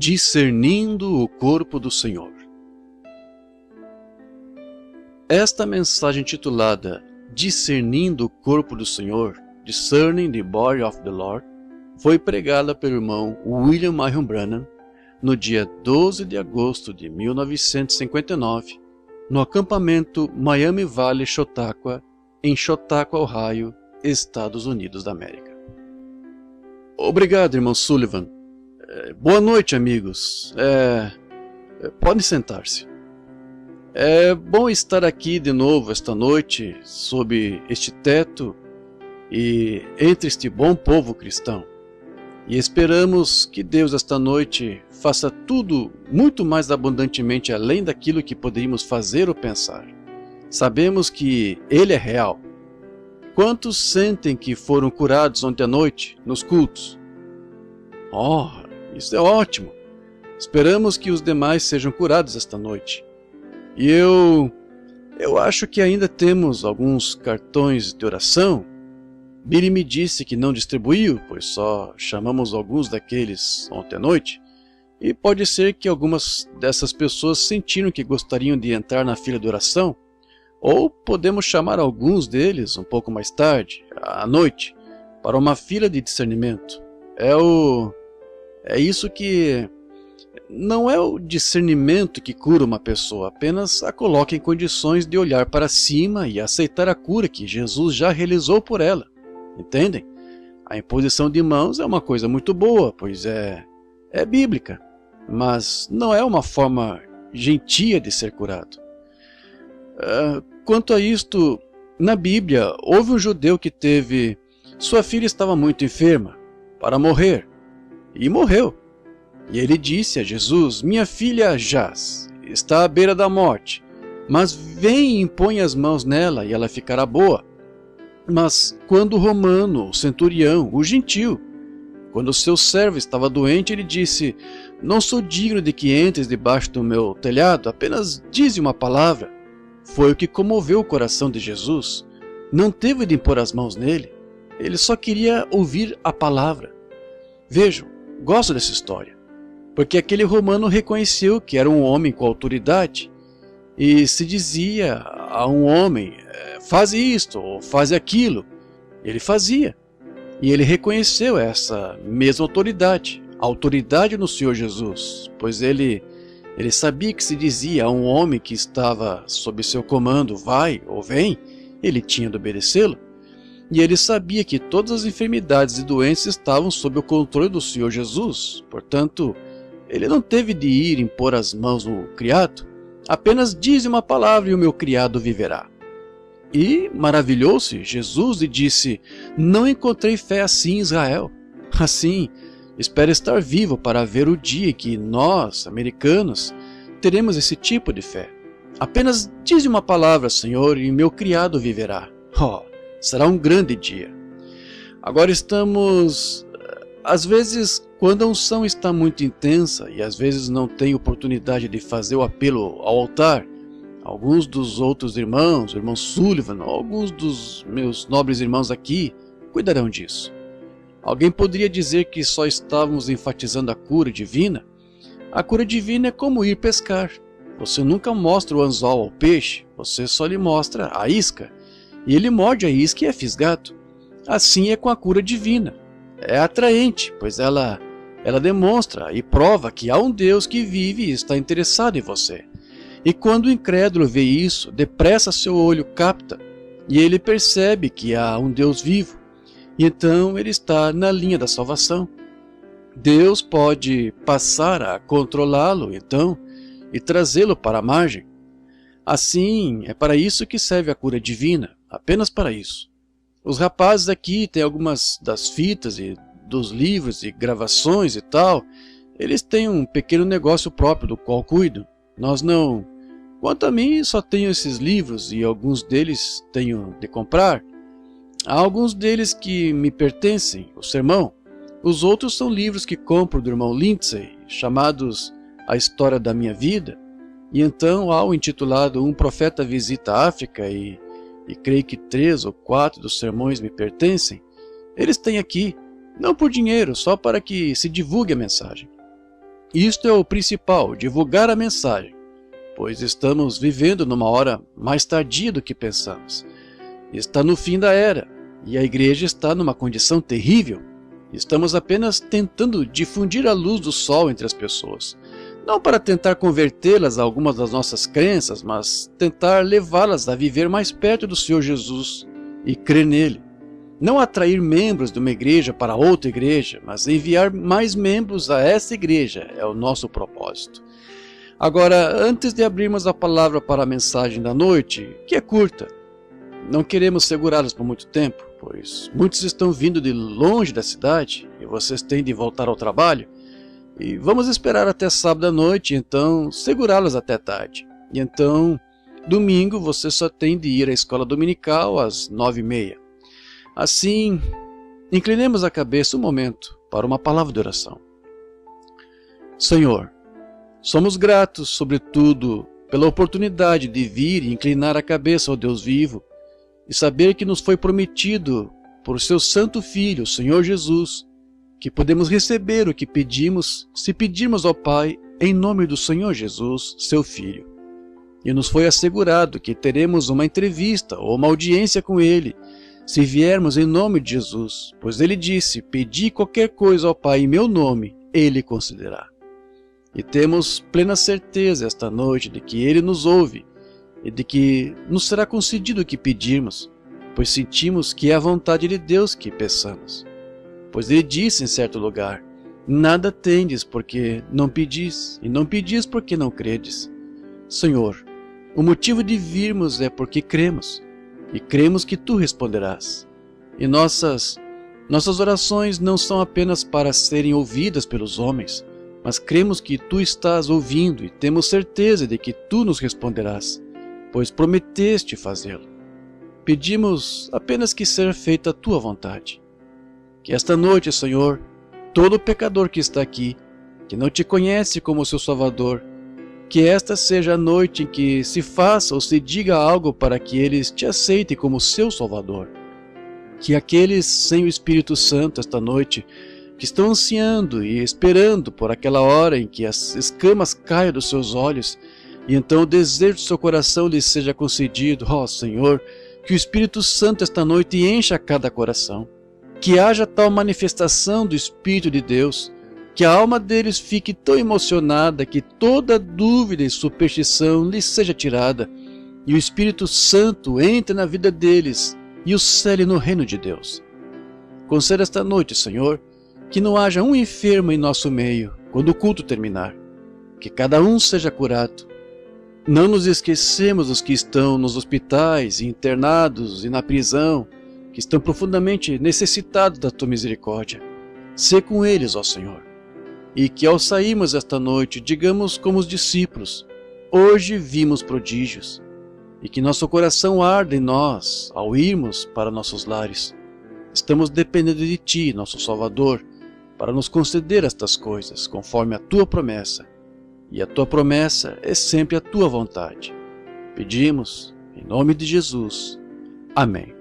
Discernindo o corpo do Senhor. Esta mensagem titulada Discernindo o corpo do Senhor, Discerning the Body of the Lord, foi pregada pelo irmão William Marion Branham no dia 12 de agosto de 1959, no acampamento Miami Valley Chautauqua, em Chautauqua, Ohio, Estados Unidos da América. Obrigado, irmão Sullivan. Boa noite, amigos. Podem sentar-se. É bom estar aqui de novo esta noite, sob este teto e entre este bom povo cristão. E esperamos que Deus esta noite faça tudo muito mais abundantemente além daquilo que poderíamos fazer ou pensar. Sabemos que Ele é real. Quantos sentem que foram curados ontem à noite, nos cultos? Isso é ótimo. Esperamos que os demais sejam curados esta noite. E eu acho que ainda temos alguns cartões de oração. Billy me disse que não distribuiu, pois só chamamos alguns daqueles ontem à noite. E pode ser que algumas dessas pessoas sentiram que gostariam de entrar na fila de oração. Ou podemos chamar alguns deles um pouco mais tarde, à noite, para uma fila de discernimento. É isso que... Não é o discernimento que cura uma pessoa, apenas a coloca em condições de olhar para cima e aceitar a cura que Jesus já realizou por ela. Entendem? A imposição de mãos é uma coisa muito boa, pois é bíblica, mas não é uma forma gentia de ser curado. Quanto a isto, na Bíblia, houve um judeu que sua filha estava muito enferma, para morrer, e morreu. E ele disse a Jesus: minha filha jaz, está à beira da morte, mas vem e impõe as mãos nela e ela ficará boa. Mas quando o romano, o centurião, o gentil, quando o seu servo estava doente, ele disse: não sou digno de que entres debaixo do meu telhado, apenas dize uma palavra. Foi o que comoveu o coração de Jesus. Não teve de impor as mãos nele, ele só queria ouvir a palavra. Vejam, gosto dessa história, porque aquele romano reconheceu que era um homem com autoridade, e se dizia a um homem: faz isto ou faz aquilo, ele fazia. E ele reconheceu essa mesma autoridade, a autoridade no Senhor Jesus, pois ele sabia que se dizia a um homem que estava sob seu comando: vai ou vem, ele tinha de obedecê-lo. E ele sabia que todas as enfermidades e doenças estavam sob o controle do Senhor Jesus, portanto, ele não teve de ir impor as mãos no criado, apenas dize uma palavra e o meu criado viverá. E maravilhou-se Jesus e disse: não encontrei fé assim em Israel. Assim, espero estar vivo para ver o dia em que nós, americanos, teremos esse tipo de fé. Apenas dize uma palavra, Senhor, e meu criado viverá. Será um grande dia. Agora estamos... Às vezes, quando a unção está muito intensa e às vezes não tem oportunidade de fazer o apelo ao altar, alguns dos outros irmãos, o irmão Sullivan, alguns dos meus nobres irmãos aqui, cuidarão disso. Alguém poderia dizer que só estávamos enfatizando a cura divina? A cura divina é como ir pescar. Você nunca mostra o anzol ao peixe, você só lhe mostra a isca, e ele morde a isca e é fisgado. Assim é com a cura divina. É atraente, pois ela demonstra e prova que há um Deus que vive e está interessado em você. E quando o incrédulo vê isso, depressa seu olho capta, e ele percebe que há um Deus vivo, e então ele está na linha da salvação. Deus pode passar a controlá-lo, então, e trazê-lo para a margem. Assim, é para isso que serve a cura divina, apenas para isso. Os rapazes aqui têm algumas das fitas e dos livros e gravações e tal. Eles têm um pequeno negócio próprio do qual cuidam. Nós não. Quanto a mim, só tenho esses livros e alguns deles tenho de comprar. Há alguns deles que me pertencem, o sermão. Os outros são livros que compro do irmão Lindsay, chamados A História da Minha Vida. E então há o intitulado Um Profeta Visita a África e creio que 3 ou 4 dos sermões me pertencem. Eles têm aqui, não por dinheiro, só para que se divulgue a mensagem. Isto é o principal, divulgar a mensagem, pois estamos vivendo numa hora mais tardia do que pensamos. Está no fim da era, e a igreja está numa condição terrível. Estamos apenas tentando difundir a luz do sol entre as pessoas. Não para tentar convertê-las a algumas das nossas crenças, mas tentar levá-las a viver mais perto do Senhor Jesus e crer nele. Não atrair membros de uma igreja para outra igreja, mas enviar mais membros a essa igreja é o nosso propósito. Agora, antes de abrirmos a palavra para a mensagem da noite, que é curta, não queremos segurá-los por muito tempo, pois muitos estão vindo de longe da cidade e vocês têm de voltar ao trabalho. E vamos esperar até sábado à noite, então segurá-los até tarde. E então, domingo, você só tem de ir à escola dominical às 9h30. Assim, inclinemos a cabeça um momento para uma palavra de oração. Senhor, somos gratos, sobretudo, pela oportunidade de vir e inclinar a cabeça ao Deus vivo e saber que nos foi prometido por seu Santo Filho, o Senhor Jesus, que podemos receber o que pedimos se pedirmos ao Pai em nome do Senhor Jesus, seu Filho. E nos foi assegurado que teremos uma entrevista ou uma audiência com Ele, se viermos em nome de Jesus, pois Ele disse, pedi qualquer coisa ao Pai em meu nome, Ele concederá. E temos plena certeza esta noite de que Ele nos ouve e de que nos será concedido o que pedirmos, pois sentimos que é a vontade de Deus que peçamos. Pois Ele disse em certo lugar, nada tendes porque não pedis, e não pedis porque não credes. Senhor, o motivo de virmos é porque cremos, e cremos que Tu responderás. E nossas orações não são apenas para serem ouvidas pelos homens, mas cremos que Tu estás ouvindo e temos certeza de que Tu nos responderás, pois prometeste fazê-lo. Pedimos apenas que seja feita a Tua vontade. Que esta noite, Senhor, todo pecador que está aqui, que não Te conhece como seu Salvador, que esta seja a noite em que se faça ou se diga algo para que eles Te aceitem como seu Salvador. Que aqueles sem o Espírito Santo esta noite, que estão ansiando e esperando por aquela hora em que as escamas caiam dos seus olhos, e então o desejo do seu coração lhes seja concedido, ó Senhor, que o Espírito Santo esta noite encha cada coração. Que haja tal manifestação do Espírito de Deus, que a alma deles fique tão emocionada que toda dúvida e superstição lhes seja tirada, e o Espírito Santo entre na vida deles e os cele no reino de Deus. Conceda esta noite, Senhor, que não haja um enfermo em nosso meio quando o culto terminar, que cada um seja curado. Não nos esquecemos dos que estão nos hospitais, internados e na prisão, que estão profundamente necessitados da Tua misericórdia. Sê com eles, ó Senhor. E que ao sairmos esta noite, digamos como os discípulos, hoje vimos prodígios. E que nosso coração arda em nós, ao irmos para nossos lares. Estamos dependendo de Ti, nosso Salvador, para nos conceder estas coisas, conforme a Tua promessa. E a Tua promessa é sempre a Tua vontade. Pedimos, em nome de Jesus. Amém.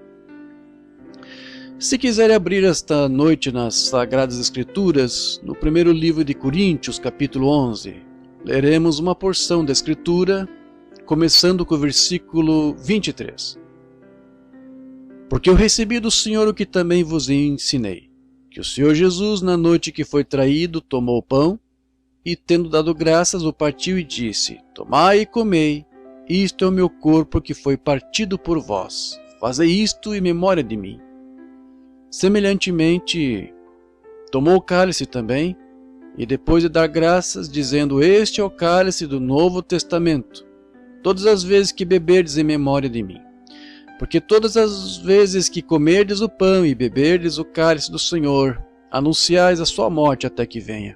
Se quiserem abrir esta noite nas Sagradas Escrituras, no primeiro livro de Coríntios, capítulo 11, leremos uma porção da Escritura, começando com o versículo 23. Porque eu recebi do Senhor o que também vos ensinei, que o Senhor Jesus, na noite que foi traído, tomou o pão, e tendo dado graças, o partiu e disse, tomai e comei, isto é o meu corpo que foi partido por vós, fazei isto em memória de mim. Semelhantemente, tomou o cálice também, e depois de dar graças, dizendo, este é o cálice do Novo Testamento, todas as vezes que beberdes em memória de mim. Porque todas as vezes que comerdes o pão e beberdes o cálice do Senhor, anunciais a sua morte até que venha.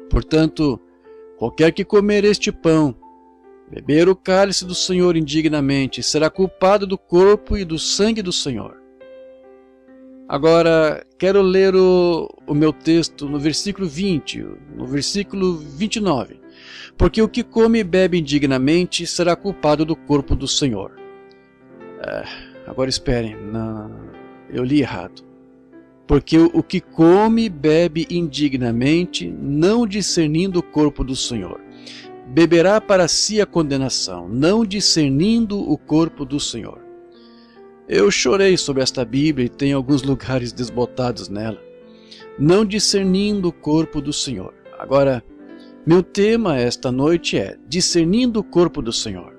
Portanto, qualquer que comer este pão, beber o cálice do Senhor indignamente, será culpado do corpo e do sangue do Senhor. Agora, quero ler o meu texto no versículo 20, no versículo 29. Porque o que come e bebe indignamente será culpado do corpo do Senhor. Agora esperem, não, eu li errado. Porque o que come, bebe indignamente, não discernindo o corpo do Senhor. Beberá para si a condenação, não discernindo o corpo do Senhor. Eu chorei sobre esta Bíblia e tenho alguns lugares desbotados nela. Não discernindo o corpo do Senhor. Agora, meu tema esta noite é discernindo o corpo do Senhor.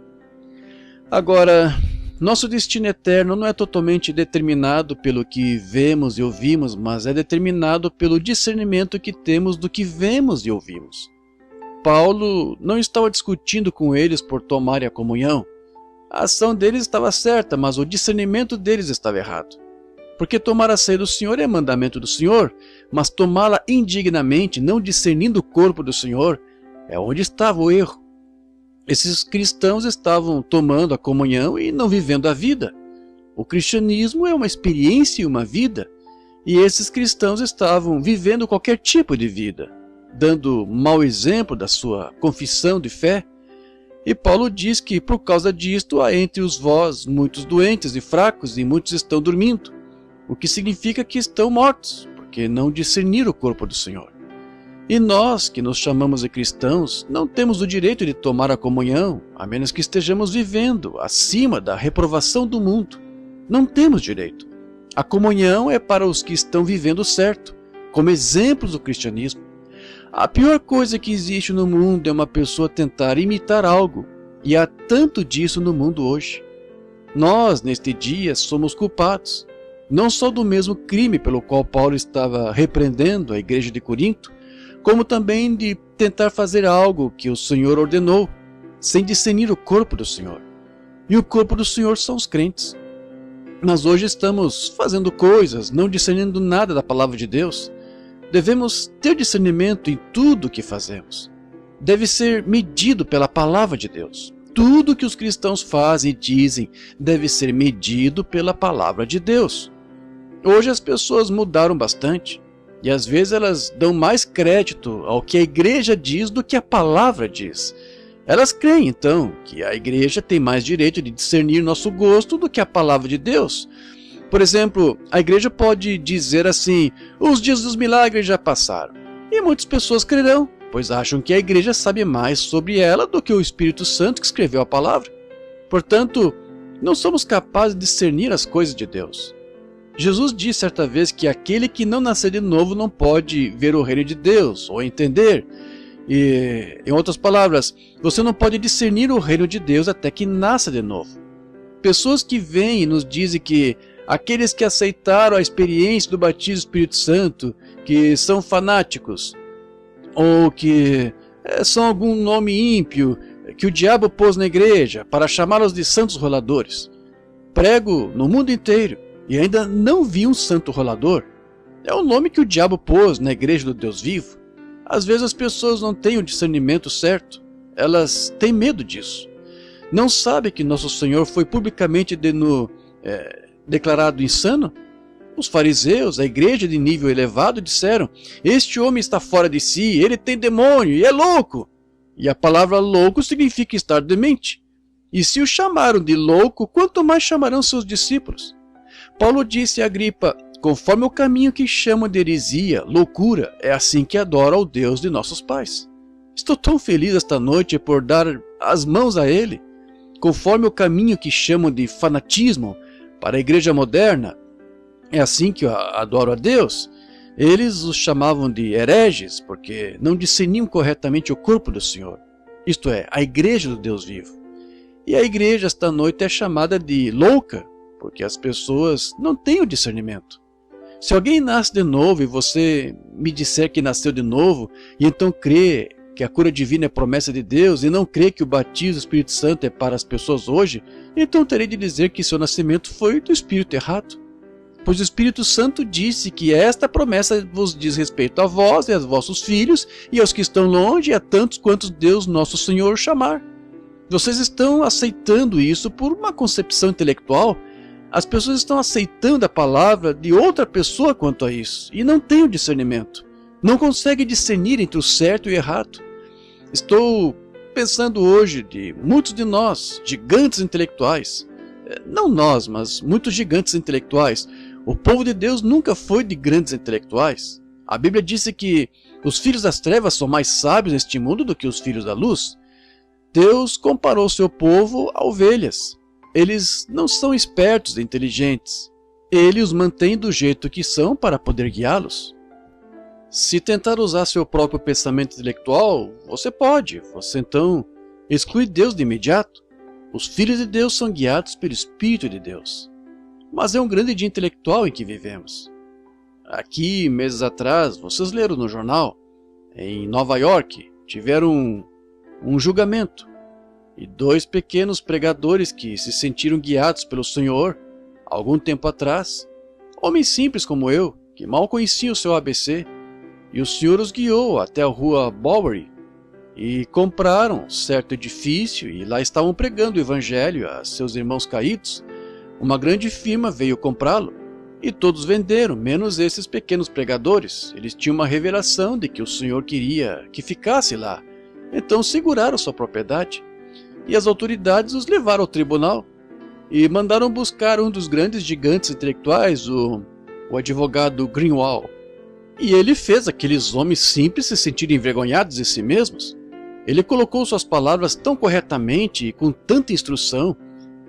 Agora, nosso destino eterno não é totalmente determinado pelo que vemos e ouvimos, mas é determinado pelo discernimento que temos do que vemos e ouvimos. Paulo não estava discutindo com eles por tomarem a comunhão. A ação deles estava certa, mas o discernimento deles estava errado. Porque tomar a ceia do Senhor é mandamento do Senhor, mas tomá-la indignamente, não discernindo o corpo do Senhor, é onde estava o erro. Esses cristãos estavam tomando a comunhão e não vivendo a vida. O cristianismo é uma experiência e uma vida, e esses cristãos estavam vivendo qualquer tipo de vida, dando mau exemplo da sua confissão de fé. E Paulo diz que por causa disto há entre os vós muitos doentes e fracos, e muitos estão dormindo, o que significa que estão mortos, porque não discerniram o corpo do Senhor. E nós, que nos chamamos de cristãos, não temos o direito de tomar a comunhão, a menos que estejamos vivendo acima da reprovação do mundo. Não temos direito. A comunhão é para os que estão vivendo certo, como exemplos do cristianismo. A pior coisa que existe no mundo é uma pessoa tentar imitar algo, e há tanto disso no mundo hoje. Nós, neste dia, somos culpados, não só do mesmo crime pelo qual Paulo estava repreendendo a igreja de Corinto, como também de tentar fazer algo que o Senhor ordenou, sem discernir o corpo do Senhor. E o corpo do Senhor são os crentes. Mas hoje estamos fazendo coisas, não discernindo nada da palavra de Deus. Devemos ter discernimento em tudo o que fazemos. Deve ser medido pela palavra de Deus. Tudo que os cristãos fazem e dizem deve ser medido pela palavra de Deus. Hoje as pessoas mudaram bastante. E às vezes elas dão mais crédito ao que a igreja diz do que a palavra diz. Elas creem então que a igreja tem mais direito de discernir nosso gosto do que a palavra de Deus. Por exemplo, a igreja pode dizer assim: os dias dos milagres já passaram. E muitas pessoas crerão, pois acham que a igreja sabe mais sobre ela do que o Espírito Santo que escreveu a palavra. Portanto, não somos capazes de discernir as coisas de Deus. Jesus disse certa vez que aquele que não nascer de novo não pode ver o reino de Deus, ou entender. E, em outras palavras, você não pode discernir o reino de Deus até que nasça de novo. Pessoas que vêm e nos dizem que aqueles que aceitaram a experiência do batismo do Espírito Santo, que são fanáticos, ou que são algum nome ímpio que o diabo pôs na igreja para chamá-los de santos roladores. Prego no mundo inteiro e ainda não vi um santo rolador. É o nome que o diabo pôs na igreja do Deus vivo. Às vezes as pessoas não têm o discernimento certo. Elas têm medo disso. Não sabem que nosso Senhor foi publicamente declarado insano? Os fariseus, a igreja de nível elevado, disseram: este homem está fora de si, ele tem demônio e é louco. E a palavra louco significa estar demente. E se o chamaram de louco, quanto mais chamarão seus discípulos? Paulo disse a Agripa: conforme o caminho que chamam de heresia, loucura, é assim que adora ao Deus de nossos pais. Estou tão feliz esta noite por dar as mãos a ele. Conforme o caminho que chamam de fanatismo para a igreja moderna, é assim que eu adoro a Deus. Eles os chamavam de hereges, porque não discerniam corretamente o corpo do Senhor, isto é, a igreja do Deus vivo. E a igreja esta noite é chamada de louca, porque as pessoas não têm o discernimento. Se alguém nasce de novo e você me disser que nasceu de novo, e então crê que a cura divina é promessa de Deus, e não crê que o batismo do Espírito Santo é para as pessoas hoje, então terei de dizer que seu nascimento foi do Espírito errado. Pois o Espírito Santo disse que esta promessa vos diz respeito a vós e aos vossos filhos, e aos que estão longe, e a tantos quantos Deus nosso Senhor chamar. Vocês estão aceitando isso por uma concepção intelectual. As pessoas estão aceitando a palavra de outra pessoa quanto a isso, e não têm o discernimento. Não conseguem discernir entre o certo e o errado. Estou pensando hoje de muitos de nós, gigantes intelectuais, não nós, mas muitos gigantes intelectuais, O povo de Deus nunca foi de grandes intelectuais. A Bíblia disse que os filhos das trevas são mais sábios neste mundo do que os filhos da luz. Deus comparou seu povo a ovelhas. Eles não são espertos e inteligentes. Ele os mantém do jeito que são para poder guiá-los. Se tentar usar seu próprio pensamento intelectual, você pode. Você então exclui Deus de imediato. Os filhos de Deus são guiados pelo Espírito de Deus. Mas é um grande dia intelectual em que vivemos. Aqui, meses atrás, vocês leram no jornal, em Nova York, tiveram um julgamento. E 2 pequenos pregadores que se sentiram guiados pelo Senhor, algum tempo atrás, homens simples como eu, que mal conheciam o seu ABC, e o Senhor os guiou até a rua Bowery, e compraram certo edifício, e lá estavam pregando o Evangelho a seus irmãos caídos. Uma grande firma veio comprá-lo, e todos venderam, menos esses pequenos pregadores. Eles tinham uma revelação de que o Senhor queria que ficasse lá, então seguraram sua propriedade. E as autoridades os levaram ao tribunal e mandaram buscar um dos grandes gigantes intelectuais, o advogado Greenwald. E ele fez aqueles homens simples se sentirem envergonhados de si mesmos. Ele colocou suas palavras tão corretamente e com tanta instrução,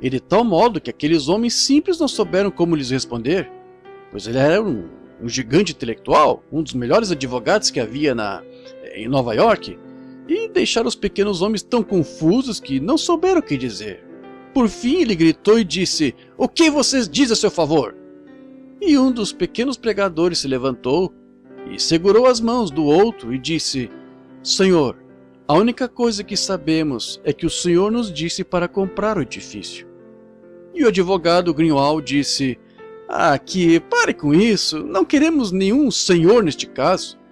e de tal modo que aqueles homens simples não souberam como lhes responder, pois ele era um gigante intelectual, um dos melhores advogados que havia em Nova York, e deixaram os pequenos homens tão confusos que não souberam o que dizer. Por fim ele gritou e disse: "O que vocês dizem a seu favor?" E um dos pequenos pregadores se levantou e segurou as mãos do outro e disse: "Senhor, a única coisa que sabemos é que o Senhor nos disse para comprar o edifício." E o advogado Greenwald disse: pare com isso, não queremos nenhum senhor neste caso."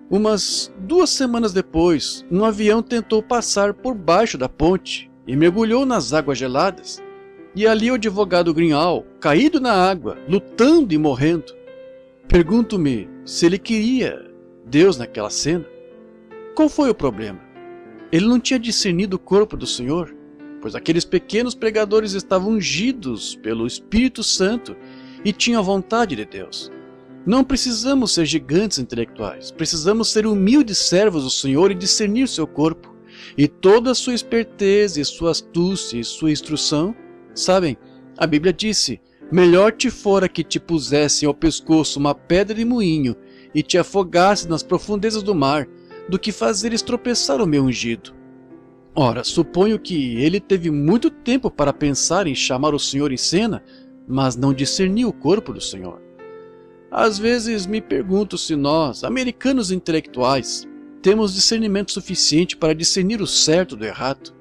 Umas 2 semanas depois, um avião tentou passar por baixo da ponte e mergulhou nas águas geladas. E ali o advogado Greenwald, caído na água, lutando e morrendo. Pergunto-me se ele queria Deus naquela cena. Qual foi o problema? Ele não tinha discernido o corpo do Senhor, pois aqueles pequenos pregadores estavam ungidos pelo Espírito Santo e tinham a vontade de Deus. Não precisamos ser gigantes intelectuais, precisamos ser humildes servos do Senhor e discernir seu corpo. E toda a sua esperteza, e sua astúcia e sua instrução. Sabem, a Bíblia disse: "Melhor te fora que te pusessem ao pescoço uma pedra de moinho e te afogasse nas profundezas do mar, do que fazeres tropeçar o meu ungido." Ora, suponho que ele teve muito tempo para pensar em chamar o Senhor em cena, mas não discerniu o corpo do Senhor. Às vezes me pergunto se nós, americanos intelectuais, temos discernimento suficiente para discernir o certo do errado.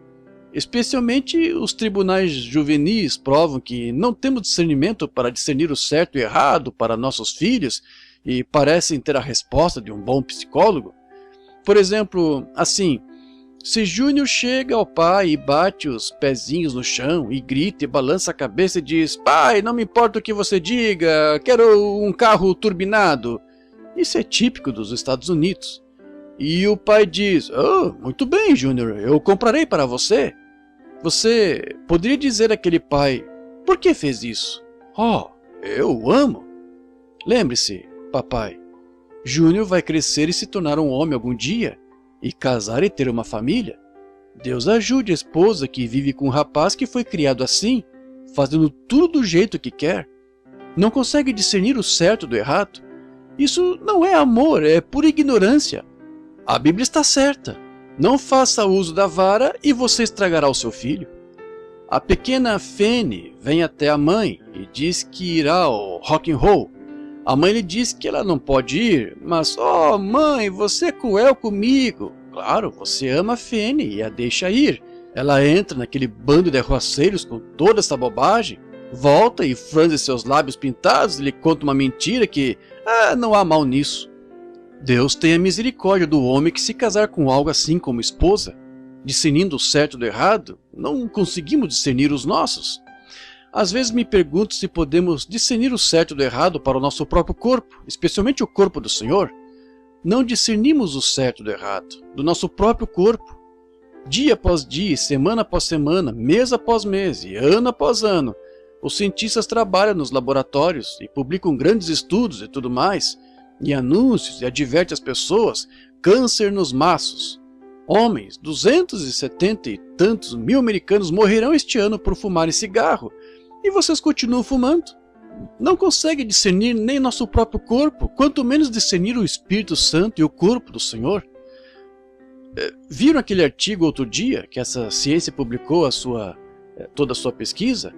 Especialmente os tribunais juvenis provam que não temos discernimento para discernir o certo e errado para nossos filhos e parecem ter a resposta de um bom psicólogo. Por exemplo, assim, se Júnior chega ao pai e bate os pezinhos no chão e grita e balança a cabeça e diz: "Pai, não me importa o que você diga, quero um carro turbinado." Isso é típico dos Estados Unidos. E o pai diz: "Oh, muito bem, Júnior, eu comprarei para você." Você poderia dizer àquele pai: "Por que fez isso?" "Oh, eu o amo." Lembre-se, papai, Júnior vai crescer e se tornar um homem algum dia, e casar e ter uma família. Deus ajude a esposa que vive com um rapaz que foi criado assim, fazendo tudo do jeito que quer. Não consegue discernir o certo do errado. Isso não é amor, é pura ignorância. A Bíblia está certa. Não faça uso da vara e você estragará o seu filho. A pequena Fanny vem até a mãe e diz que irá ao rock and roll. A mãe lhe diz que ela não pode ir, mas "Oh, mãe, você é cruel comigo." Claro, você ama a Fanny e a deixa ir. Ela entra naquele bando de arruaceiros com toda essa bobagem, volta e franze seus lábios pintados e lhe conta uma mentira que não há mal nisso. Deus tenha misericórdia do homem que se casar com algo assim como esposa. Discernindo o certo do errado, não conseguimos discernir os nossos. Às vezes me pergunto se podemos discernir o certo do errado para o nosso próprio corpo, especialmente o corpo do Senhor. Não discernimos o certo do errado, do nosso próprio corpo. Dia após dia, semana após semana, mês após mês e ano após ano, Os cientistas trabalham nos laboratórios e publicam grandes estudos e tudo mais, e anúncios, e advertem as pessoas: câncer nos maços. Homens, 270 e tantos mil americanos morrerão este ano por fumarem cigarro, e vocês continuam fumando. Não conseguem discernir nem nosso próprio corpo, quanto menos discernir o Espírito Santo e o corpo do Senhor. Viram aquele artigo outro dia que essa ciência publicou toda a sua pesquisa?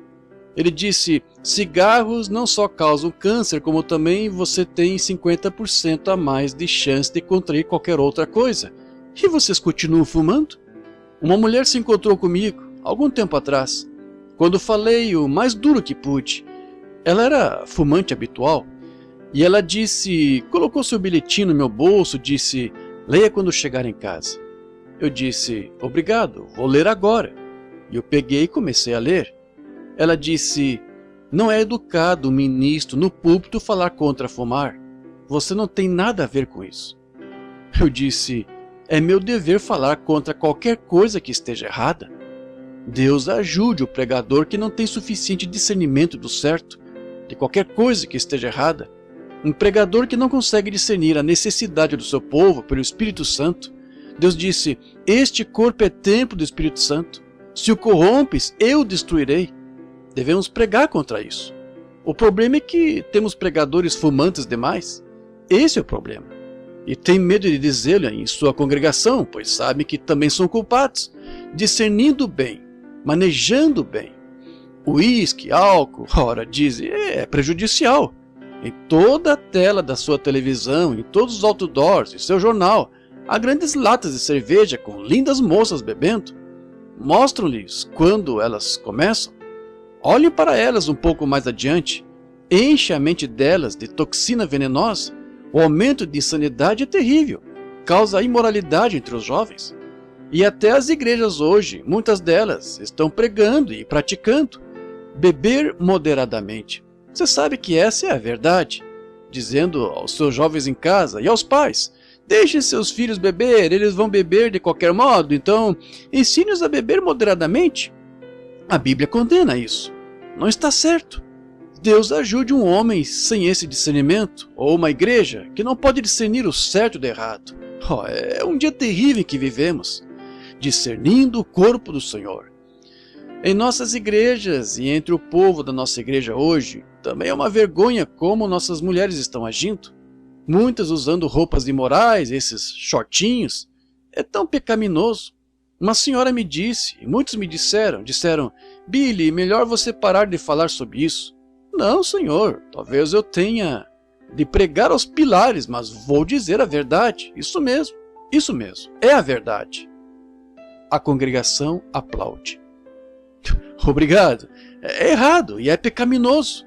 Ele disse: cigarros não só causam câncer, como também você tem 50% a mais de chance de contrair qualquer outra coisa. E vocês continuam fumando? Uma mulher se encontrou comigo, algum tempo atrás, quando falei o mais duro que pude. Ela era fumante habitual, e ela colocou seu bilhetinho no meu bolso, disse: leia quando chegar em casa. Eu disse: obrigado, vou ler agora. E eu peguei e comecei a ler. Ela disse: não é educado um ministro no púlpito falar contra fumar. Você não tem nada a ver com isso. Eu disse: é meu dever falar contra qualquer coisa que esteja errada. Deus ajude o pregador que não tem suficiente discernimento do certo, de qualquer coisa que esteja errada. Um pregador que não consegue discernir a necessidade do seu povo pelo Espírito Santo. Deus disse: este corpo é templo do Espírito Santo. Se o corrompes, eu o destruirei. Devemos pregar contra isso. O problema é que temos pregadores fumantes demais. Esse é o problema. E tem medo de dizê-lo em sua congregação, pois sabe que também são culpados. Discernindo bem, manejando bem. Uísque, álcool, ora, dizem, é prejudicial. Em toda a tela da sua televisão, em todos os outdoors, em seu jornal, há grandes latas de cerveja com lindas moças bebendo. Mostram-lhes quando elas começam. Olhem para elas um pouco mais adiante. Enche a mente delas de toxina venenosa. O aumento de insanidade é terrível. Causa imoralidade entre os jovens. E até as igrejas hoje, muitas delas, estão pregando e praticando. Beber moderadamente. Você sabe que essa é a verdade. Dizendo aos seus jovens em casa e aos pais: deixem seus filhos beber, eles vão beber de qualquer modo, então ensine-os a beber moderadamente. A Bíblia condena isso. Não está certo. Deus ajude um homem sem esse discernimento, ou uma igreja que não pode discernir o certo do errado. É um dia terrível em que vivemos, discernindo o corpo do Senhor. Em nossas igrejas e entre o povo da nossa igreja hoje, também é uma vergonha como nossas mulheres estão agindo. Muitas usando roupas imorais, esses shortinhos. É tão pecaminoso. Uma senhora me disse, e muitos me disseram, Billy, melhor você parar de falar sobre isso. Não, senhor, talvez eu tenha de pregar aos pilares, mas vou dizer a verdade. Isso mesmo, é a verdade. A congregação aplaude. Obrigado. É errado e é pecaminoso.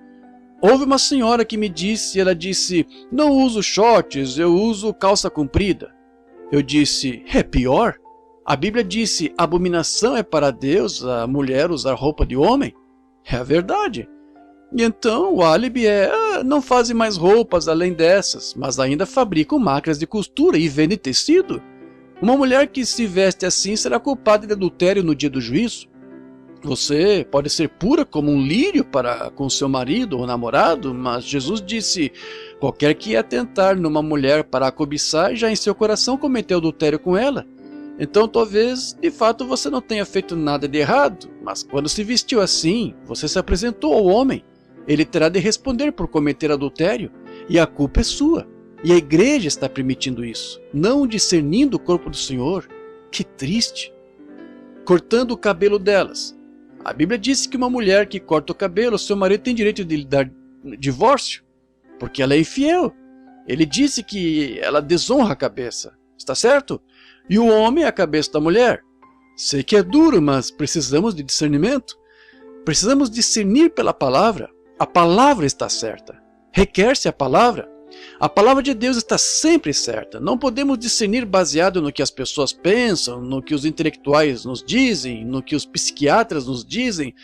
Houve uma senhora que me disse, ela disse: não uso shorts, eu uso calça comprida. Eu disse: é pior? A Bíblia disse: abominação é para Deus a mulher usar roupa de homem. É a verdade. E então o álibi é: não fazem mais roupas além dessas, mas ainda fabricam máquinas de costura e vendem tecido. Uma mulher que se veste assim será culpada de adultério no dia do juízo. Você pode ser pura como um lírio para com seu marido ou namorado, mas Jesus disse: qualquer que atentar numa mulher para a cobiçar, já em seu coração cometeu adultério com ela. Então talvez, de fato, você não tenha feito nada de errado, mas quando se vestiu assim, você se apresentou ao homem. Ele terá de responder por cometer adultério, e a culpa é sua. E a igreja está permitindo isso, não discernindo o corpo do Senhor. Que triste! Cortando o cabelo delas. A Bíblia diz que uma mulher que corta o cabelo, seu marido tem direito de lhe dar divórcio, porque ela é infiel. Ele disse que ela desonra a cabeça, está certo? E o homem é a cabeça da mulher. Sei que é duro, mas precisamos de discernimento. Precisamos discernir pela palavra. A palavra está certa. Requer-se a palavra. A palavra de Deus está sempre certa. Não podemos discernir baseado no que as pessoas pensam, no que os intelectuais nos dizem, no que os psiquiatras nos dizem.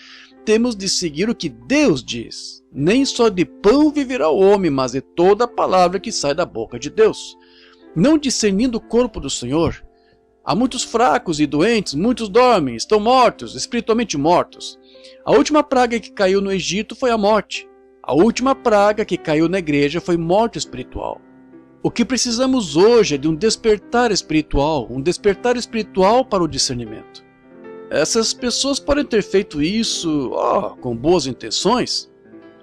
Temos de seguir o que Deus diz. Nem só de pão viverá o homem, mas de toda a palavra que sai da boca de Deus. Não discernindo o corpo do Senhor. Há muitos fracos e doentes, muitos dormem, estão mortos, espiritualmente mortos. A última praga que caiu no Egito foi a morte. A última praga que caiu na igreja foi morte espiritual. O que precisamos hoje é de um despertar espiritual para o discernimento. Essas pessoas podem ter feito isso com boas intenções.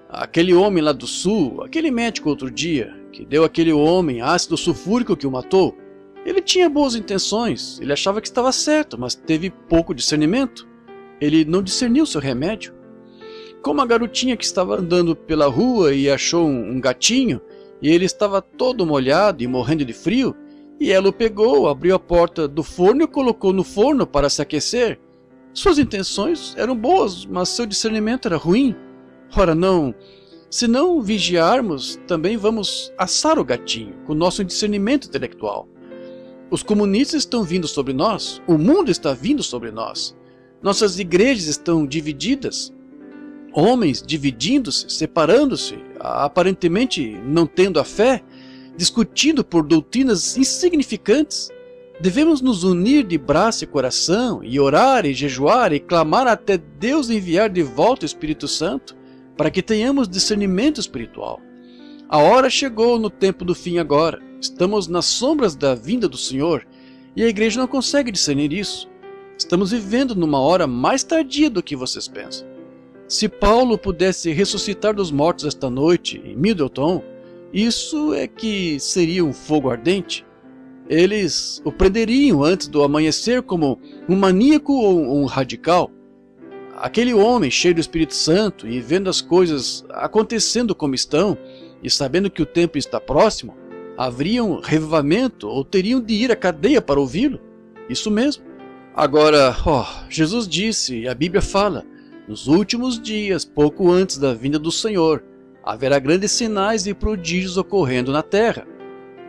Aquele homem lá do sul, aquele médico outro dia, que deu àquele homem ácido sulfúrico que o matou, ele tinha boas intenções, ele achava que estava certo, mas teve pouco discernimento. Ele não discerniu seu remédio. Como a garotinha que estava andando pela rua e achou um gatinho, e ele estava todo molhado e morrendo de frio, e ela o pegou, abriu a porta do forno e o colocou no forno para se aquecer. Suas intenções eram boas, mas seu discernimento era ruim. Ora não, se não vigiarmos, também vamos assar o gatinho com nosso discernimento intelectual. Os comunistas estão vindo sobre nós, o mundo está vindo sobre nós. Nossas igrejas estão divididas, homens dividindo-se, separando-se, aparentemente não tendo a fé, discutindo por doutrinas insignificantes. Devemos nos unir de braço e coração, e orar e jejuar e clamar até Deus enviar de volta o Espírito Santo, para que tenhamos discernimento espiritual. A hora chegou no tempo do fim agora. Estamos nas sombras da vinda do Senhor, e a igreja não consegue discernir isso. Estamos vivendo numa hora mais tardia do que vocês pensam. Se Paulo pudesse ressuscitar dos mortos esta noite em Middleton, isso é que seria um fogo ardente. Eles o prenderiam antes do amanhecer como um maníaco ou um radical. Aquele homem cheio do Espírito Santo e vendo as coisas acontecendo como estão, e sabendo que o tempo está próximo, haveria um revivamento ou teriam de ir à cadeia para ouvi-lo. Isso mesmo. Agora, Jesus disse, e a Bíblia fala, nos últimos dias, pouco antes da vinda do Senhor, haverá grandes sinais e prodígios ocorrendo na terra.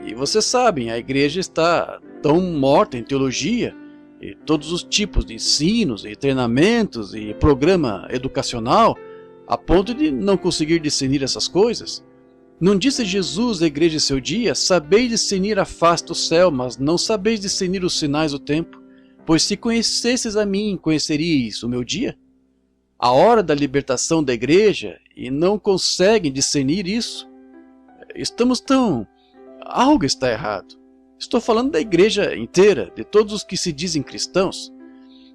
E vocês sabem, a igreja está tão morta em teologia, e todos os tipos de ensinos, e treinamentos, e programa educacional, a ponto de não conseguir discernir essas coisas. Não disse Jesus à igreja em seu dia, sabeis discernir a face do céu, mas não sabeis discernir os sinais do tempo? Pois se conhecesses a mim, conheceríeis o meu dia? A hora da libertação da igreja, e não conseguem discernir isso? Algo está errado. Estou falando da igreja inteira, de todos os que se dizem cristãos.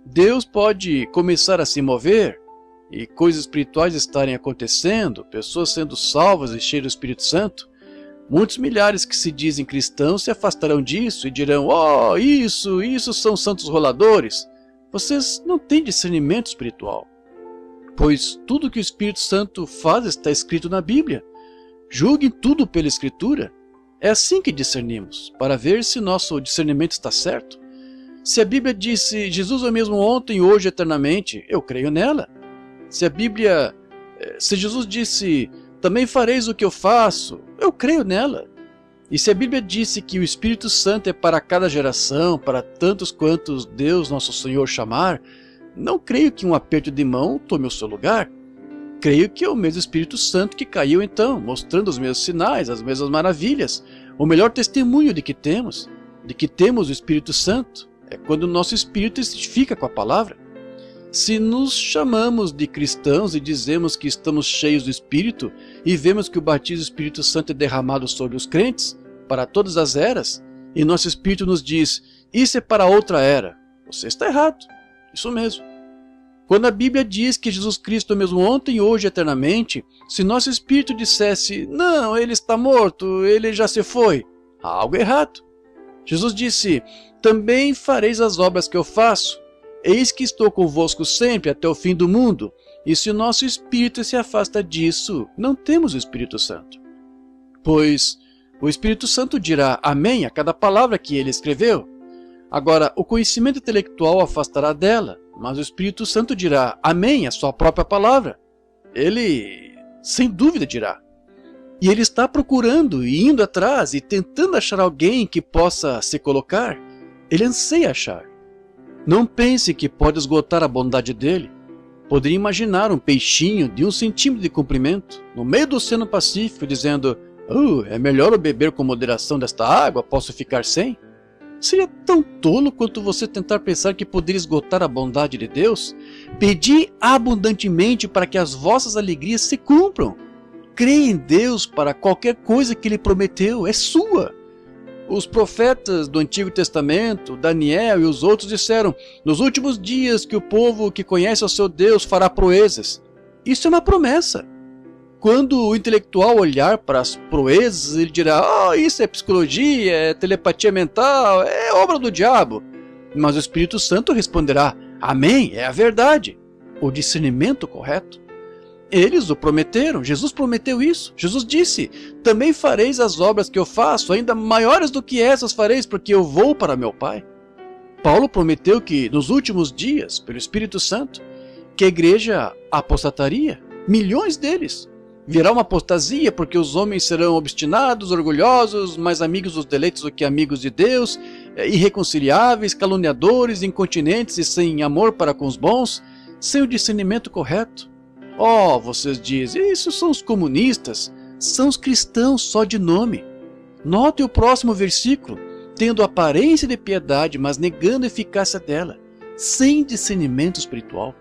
Deus pode começar a se mover, e coisas espirituais estarem acontecendo, pessoas sendo salvas e cheias do Espírito Santo. Muitos milhares que se dizem cristãos se afastarão disso e dirão, isso são santos roladores. Vocês não têm discernimento espiritual, pois tudo que o Espírito Santo faz está escrito na Bíblia. Julguem tudo pela Escritura. É assim que discernimos, para ver se nosso discernimento está certo. Se a Bíblia disse, Jesus é o mesmo ontem, hoje, eternamente, eu creio nela. Se Jesus disse, também fareis o que eu faço, eu creio nela. E se a Bíblia disse que o Espírito Santo é para cada geração, para tantos quantos Deus nosso Senhor chamar, não creio que um aperto de mão tome o seu lugar. Creio que é o mesmo Espírito Santo que caiu então, mostrando os mesmos sinais, as mesmas maravilhas. O melhor testemunho de que temos o Espírito Santo, é quando o nosso espírito fica com a palavra. Se nos chamamos de cristãos e dizemos que estamos cheios do Espírito e vemos que o batismo do Espírito Santo é derramado sobre os crentes, para todas as eras, e nosso espírito nos diz, isso é para outra era, você está errado, isso mesmo. Quando a Bíblia diz que Jesus Cristo é o mesmo ontem, hoje e eternamente, se nosso espírito dissesse, não, ele está morto, ele já se foi, há algo errado. Jesus disse, também fareis as obras que eu faço. Eis que estou convosco sempre até o fim do mundo. E se o nosso espírito se afasta disso, não temos o Espírito Santo. Pois o Espírito Santo dirá amém a cada palavra que ele escreveu. Agora, o conhecimento intelectual afastará dela, mas o Espírito Santo dirá amém a sua própria palavra. Ele, sem dúvida, dirá. E ele está procurando e indo atrás e tentando achar alguém que possa se colocar. Ele anseia achar. Não pense que pode esgotar a bondade dele. Poderia imaginar um peixinho de 1 centímetro de comprimento no meio do Oceano Pacífico dizendo, é melhor eu beber com moderação desta água, posso ficar sem? Seria tão tolo quanto você tentar pensar que poderia esgotar a bondade de Deus? Pedi abundantemente para que as vossas alegrias se cumpram. Creia em Deus para qualquer coisa que Ele prometeu, é sua. Os profetas do Antigo Testamento, Daniel e os outros disseram: nos últimos dias que o povo que conhece o seu Deus fará proezas. Isso é uma promessa. Quando o intelectual olhar para as proezas, ele dirá: isso é psicologia, é telepatia mental, é obra do diabo. Mas o Espírito Santo responderá: amém, é a verdade, o discernimento correto. Eles o prometeram, Jesus prometeu isso. Jesus disse: também fareis as obras que eu faço, ainda maiores do que essas fareis, porque eu vou para meu Pai. Paulo prometeu que nos últimos dias, pelo Espírito Santo, que a igreja apostataria, milhões deles. Virá uma apostasia, porque os homens serão obstinados, orgulhosos, mais amigos dos deleitos do que amigos de Deus, irreconciliáveis, caluniadores, incontinentes e sem amor para com os bons, sem o discernimento correto. Vocês dizem, isso são os comunistas, são os cristãos só de nome. Note o próximo versículo: tendo aparência de piedade, mas negando a eficácia dela, sem discernimento espiritual.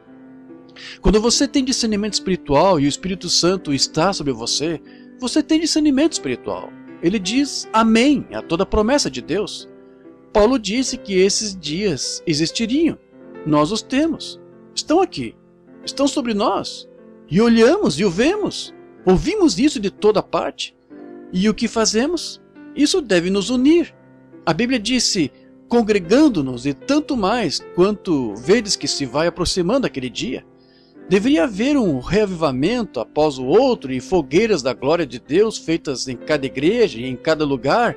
Quando você tem discernimento espiritual e o Espírito Santo está sobre você, você tem discernimento espiritual. Ele diz amém a toda promessa de Deus. Paulo disse que esses dias existiriam. Nós os temos. Estão aqui. Estão sobre nós. E olhamos e o vemos. Ouvimos isso de toda parte. E o que fazemos? Isso deve nos unir. A Bíblia disse: congregando-nos, e tanto mais quanto vedes que se vai aproximando aquele dia. Deveria haver um reavivamento após o outro e fogueiras da glória de Deus feitas em cada igreja e em cada lugar.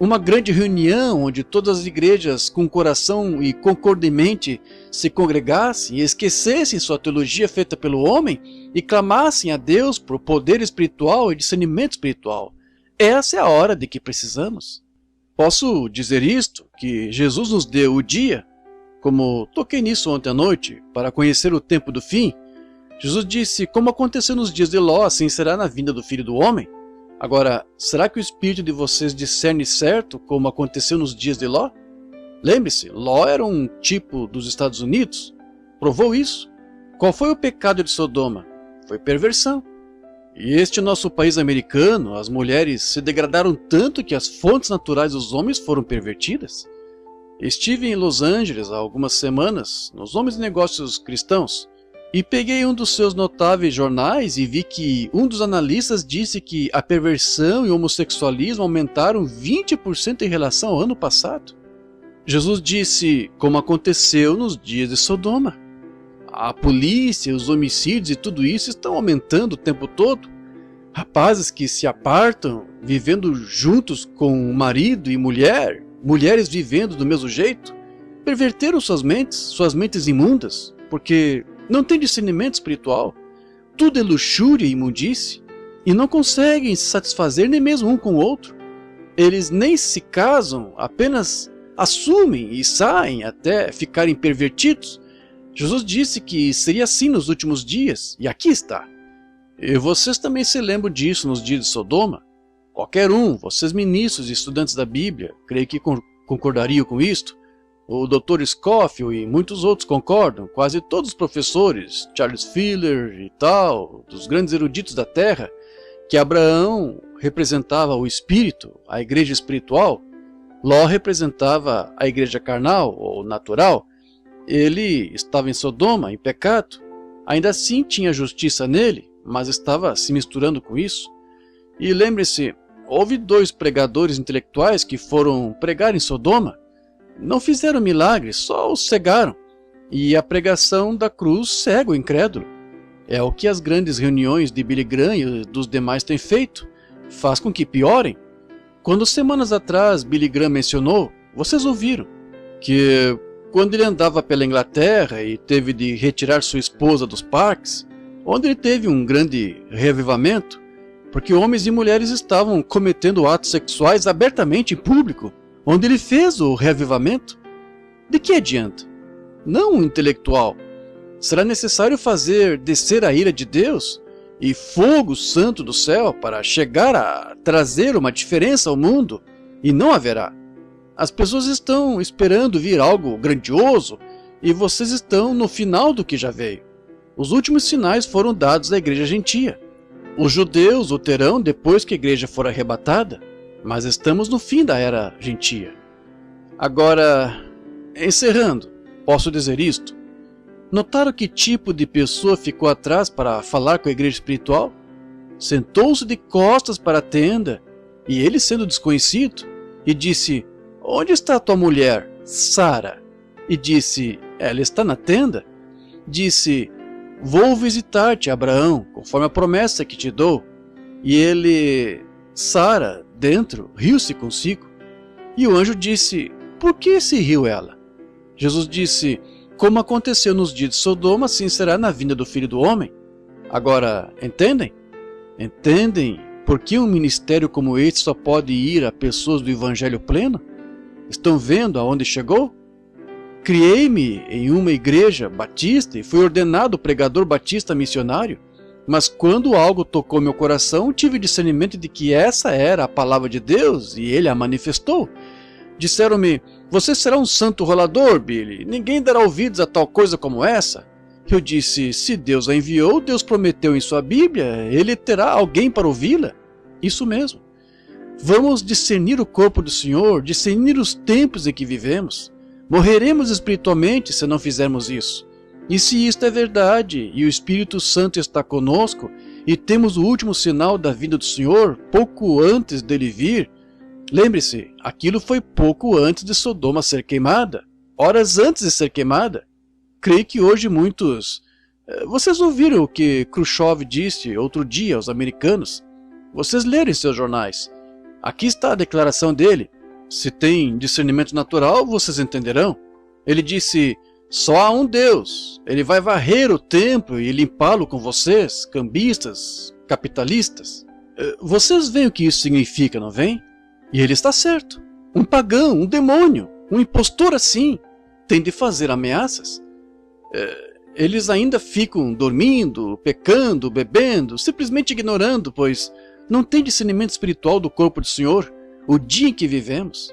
Uma grande reunião onde todas as igrejas com coração e concordemente se congregassem e esquecessem sua teologia feita pelo homem e clamassem a Deus por poder espiritual e discernimento espiritual. Essa é a hora de que precisamos. Posso dizer isto, que Jesus nos deu o dia, como toquei nisso ontem à noite, para conhecer o tempo do fim. Jesus disse: como aconteceu nos dias de Ló, assim será na vinda do Filho do Homem. Agora, será que o espírito de vocês discerne certo como aconteceu nos dias de Ló? Lembre-se, Ló era um tipo dos Estados Unidos. Provou isso. Qual foi o pecado de Sodoma? Foi perversão. E este nosso país americano, as mulheres se degradaram tanto que as fontes naturais dos homens foram pervertidas. Estive em Los Angeles há algumas semanas, nos Homens de Negócios Cristãos, e peguei um dos seus notáveis jornais e vi que um dos analistas disse que a perversão e o homossexualismo aumentaram 20% em relação ao ano passado. Jesus disse como aconteceu nos dias de Sodoma. A polícia, os homicídios e tudo isso estão aumentando o tempo todo. Rapazes que se apartam, vivendo juntos com o marido e mulher, mulheres vivendo do mesmo jeito, perverteram suas mentes imundas, porque não têm discernimento espiritual. Tudo é luxúria e imundície, e não conseguem se satisfazer nem mesmo um com o outro. Eles nem se casam, apenas assumem e saem até ficarem pervertidos. Jesus disse que seria assim nos últimos dias, e aqui está. E vocês também se lembram disso nos dias de Sodoma? Qualquer um, vocês ministros e estudantes da Bíblia, creio que concordariam com isto. O Dr. Scofield e muitos outros concordam, quase todos os professores, Charles Fuller e tal, dos grandes eruditos da terra, que Abraão representava o espírito, a igreja espiritual, Ló representava a igreja carnal ou natural. Ele estava em Sodoma, em pecado, ainda assim tinha justiça nele, mas estava se misturando com isso. E lembre-se, houve 2 pregadores intelectuais que foram pregar em Sodoma. Não fizeram milagres, só os cegaram. E a pregação da cruz cega o incrédulo. É o que as grandes reuniões de Billy Graham e dos demais têm feito. Faz com que piorem. Quando semanas atrás Billy Graham mencionou, vocês ouviram, que quando ele andava pela Inglaterra e teve de retirar sua esposa dos parques, onde ele teve um grande reavivamento, porque homens e mulheres estavam cometendo atos sexuais abertamente em público, onde ele fez o reavivamento. De que adianta? Não um intelectual. Será necessário fazer descer a ira de Deus e fogo santo do céu para chegar a trazer uma diferença ao mundo, e não haverá. As pessoas estão esperando vir algo grandioso e vocês estão no final do que já veio. Os últimos sinais foram dados à igreja gentia. Os judeus o terão depois que a igreja for arrebatada, mas estamos no fim da era gentia. Agora, encerrando, posso dizer isto. Notaram que tipo de pessoa ficou atrás para falar com a igreja espiritual? Sentou-se de costas para a tenda, e ele, sendo desconhecido, e disse: onde está a tua mulher, Sara? E disse: ela está na tenda. Disse: vou visitar-te, Abraão, conforme a promessa que te dou. E ele, Sara, dentro, riu-se consigo. E o anjo disse: por que se riu ela? Jesus disse: como aconteceu nos dias de Sodoma, assim será na vinda do Filho do Homem. Agora, entendem? Entendem por que um ministério como este só pode ir a pessoas do Evangelho pleno? Estão vendo aonde chegou? Criei-me em uma igreja batista e fui ordenado pregador batista missionário, mas quando algo tocou meu coração, tive discernimento de que essa era a palavra de Deus e ele a manifestou. Disseram-me: você será um santo rolador, Billy, ninguém dará ouvidos a tal coisa como essa. Eu disse: se Deus a enviou, Deus prometeu em sua Bíblia, ele terá alguém para ouvi-la. Isso mesmo. Vamos discernir o corpo do Senhor, discernir os tempos em que vivemos. Morreremos espiritualmente se não fizermos isso. E se isto é verdade, e o Espírito Santo está conosco, e temos o último sinal da vinda do Senhor, pouco antes dele vir, lembre-se, aquilo foi pouco antes de Sodoma ser queimada, horas antes de ser queimada. Creio que hoje muitos... Vocês ouviram o que Khrushchev disse outro dia aos americanos? Vocês leram em seus jornais. Aqui está a declaração dele. Se tem discernimento natural, vocês entenderão. Ele disse: só há um Deus. Ele vai varrer o templo e limpá-lo com vocês, cambistas, capitalistas. Vocês veem o que isso significa, não veem? E ele está certo. Um pagão, um demônio, um impostor assim, tem de fazer ameaças. Eles ainda ficam dormindo, pecando, bebendo, simplesmente ignorando, pois não tem discernimento espiritual do corpo do Senhor, o dia em que vivemos.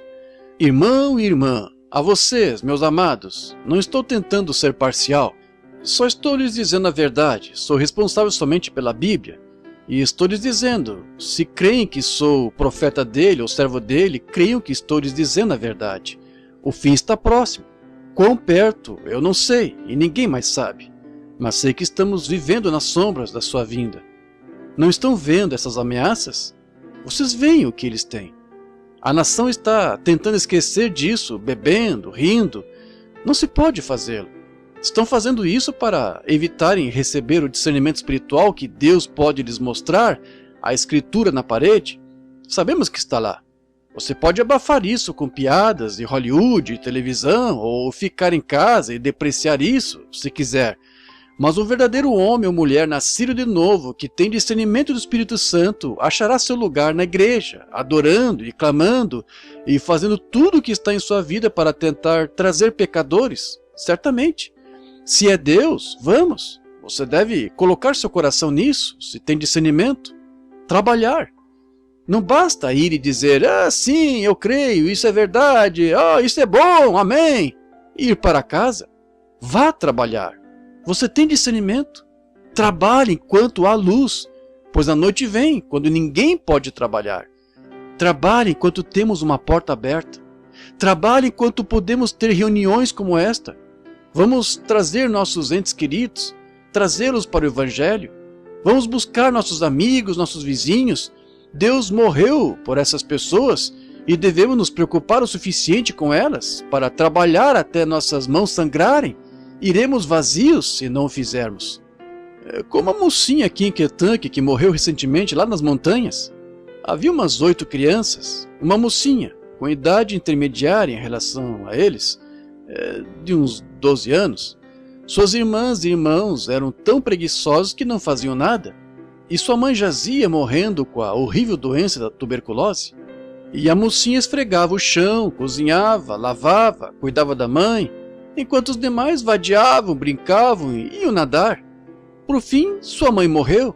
Irmão e irmã, a vocês, meus amados, não estou tentando ser parcial, só estou lhes dizendo a verdade, sou responsável somente pela Bíblia, e estou lhes dizendo, se creem que sou profeta dele ou servo dele, creiam que estou lhes dizendo a verdade. O fim está próximo. Quão perto, eu não sei, e ninguém mais sabe, mas sei que estamos vivendo nas sombras da sua vinda. Não estão vendo essas ameaças? Vocês veem o que eles têm. A nação está tentando esquecer disso, bebendo, rindo. Não se pode fazê-lo. Estão fazendo isso para evitarem receber o discernimento espiritual que Deus pode lhes mostrar, a escritura na parede. Sabemos que está lá. Você pode abafar isso com piadas de Hollywood e televisão, ou ficar em casa e depreciar isso, se quiser. Mas o verdadeiro homem ou mulher nascido de novo, que tem discernimento do Espírito Santo, achará seu lugar na igreja, adorando e clamando, e fazendo tudo o que está em sua vida para tentar trazer pecadores, certamente. Se é Deus, vamos. Você deve colocar seu coração nisso, se tem discernimento. Trabalhar. Não basta ir e dizer: ah, sim, eu creio, isso é verdade, ah, isso é bom, amém. E ir para casa. Vá trabalhar. Você tem discernimento? Trabalhe enquanto há luz, pois a noite vem, quando ninguém pode trabalhar. Trabalhe enquanto temos uma porta aberta. Trabalhe enquanto podemos ter reuniões como esta. Vamos trazer nossos entes queridos, trazê-los para o Evangelho. Vamos buscar nossos amigos, nossos vizinhos. Deus morreu por essas pessoas e devemos nos preocupar o suficiente com elas para trabalhar até nossas mãos sangrarem. Iremos vazios se não o fizermos. Como a mocinha aqui em Kentucky que morreu recentemente lá nas montanhas. Havia umas 8 crianças, uma mocinha com idade intermediária em relação a eles, de uns 12 anos. Suas irmãs e irmãos eram tão preguiçosos que não faziam nada. E sua mãe jazia morrendo com a horrível doença da tuberculose. E a mocinha esfregava o chão, cozinhava, lavava, cuidava da mãe, enquanto os demais vadiavam, brincavam e iam nadar. Por fim, sua mãe morreu,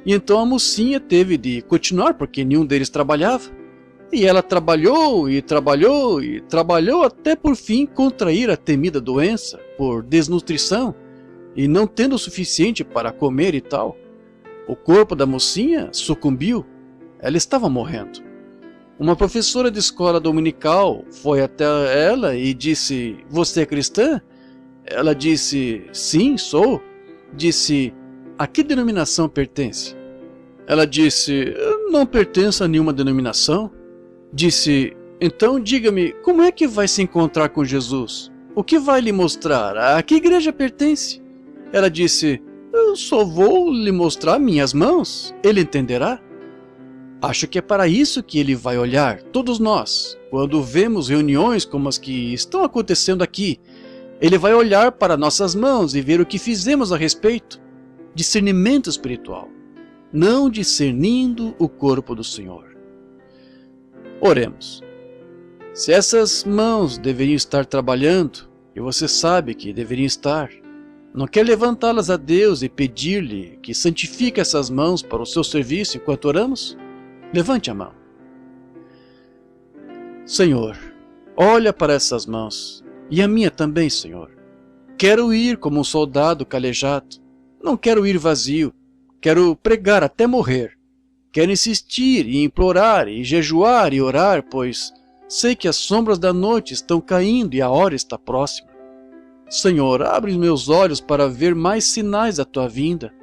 e então a mocinha teve de continuar porque nenhum deles trabalhava. E ela trabalhou e trabalhou e trabalhou até por fim contrair a temida doença por desnutrição e não tendo o suficiente para comer e tal. O corpo da mocinha sucumbiu. Ela estava morrendo. Uma professora de escola dominical foi até ela e disse: "Você é cristã?" Ela disse: "Sim, sou." Disse: "A que denominação pertence?" Ela disse: "Não pertenço a nenhuma denominação." Disse: "Então diga-me, como é que vai se encontrar com Jesus? O que vai lhe mostrar? A que igreja pertence?" Ela disse: "Eu só vou lhe mostrar minhas mãos. Ele entenderá." Acho que é para isso que ele vai olhar, todos nós, quando vemos reuniões como as que estão acontecendo aqui. Ele vai olhar para nossas mãos e ver o que fizemos a respeito. Discernimento espiritual, não discernindo o corpo do Senhor. Oremos. Se essas mãos deveriam estar trabalhando, e você sabe que deveriam estar, não quer levantá-las a Deus e pedir-lhe que santifique essas mãos para o seu serviço enquanto oramos? Levante a mão. Senhor, olha para essas mãos, e a minha também, Senhor. Quero ir como um soldado calejado. Não quero ir vazio. Quero pregar até morrer. Quero insistir e implorar e jejuar e orar, pois sei que as sombras da noite estão caindo e a hora está próxima. Senhor, abre os meus olhos para ver mais sinais da tua vinda.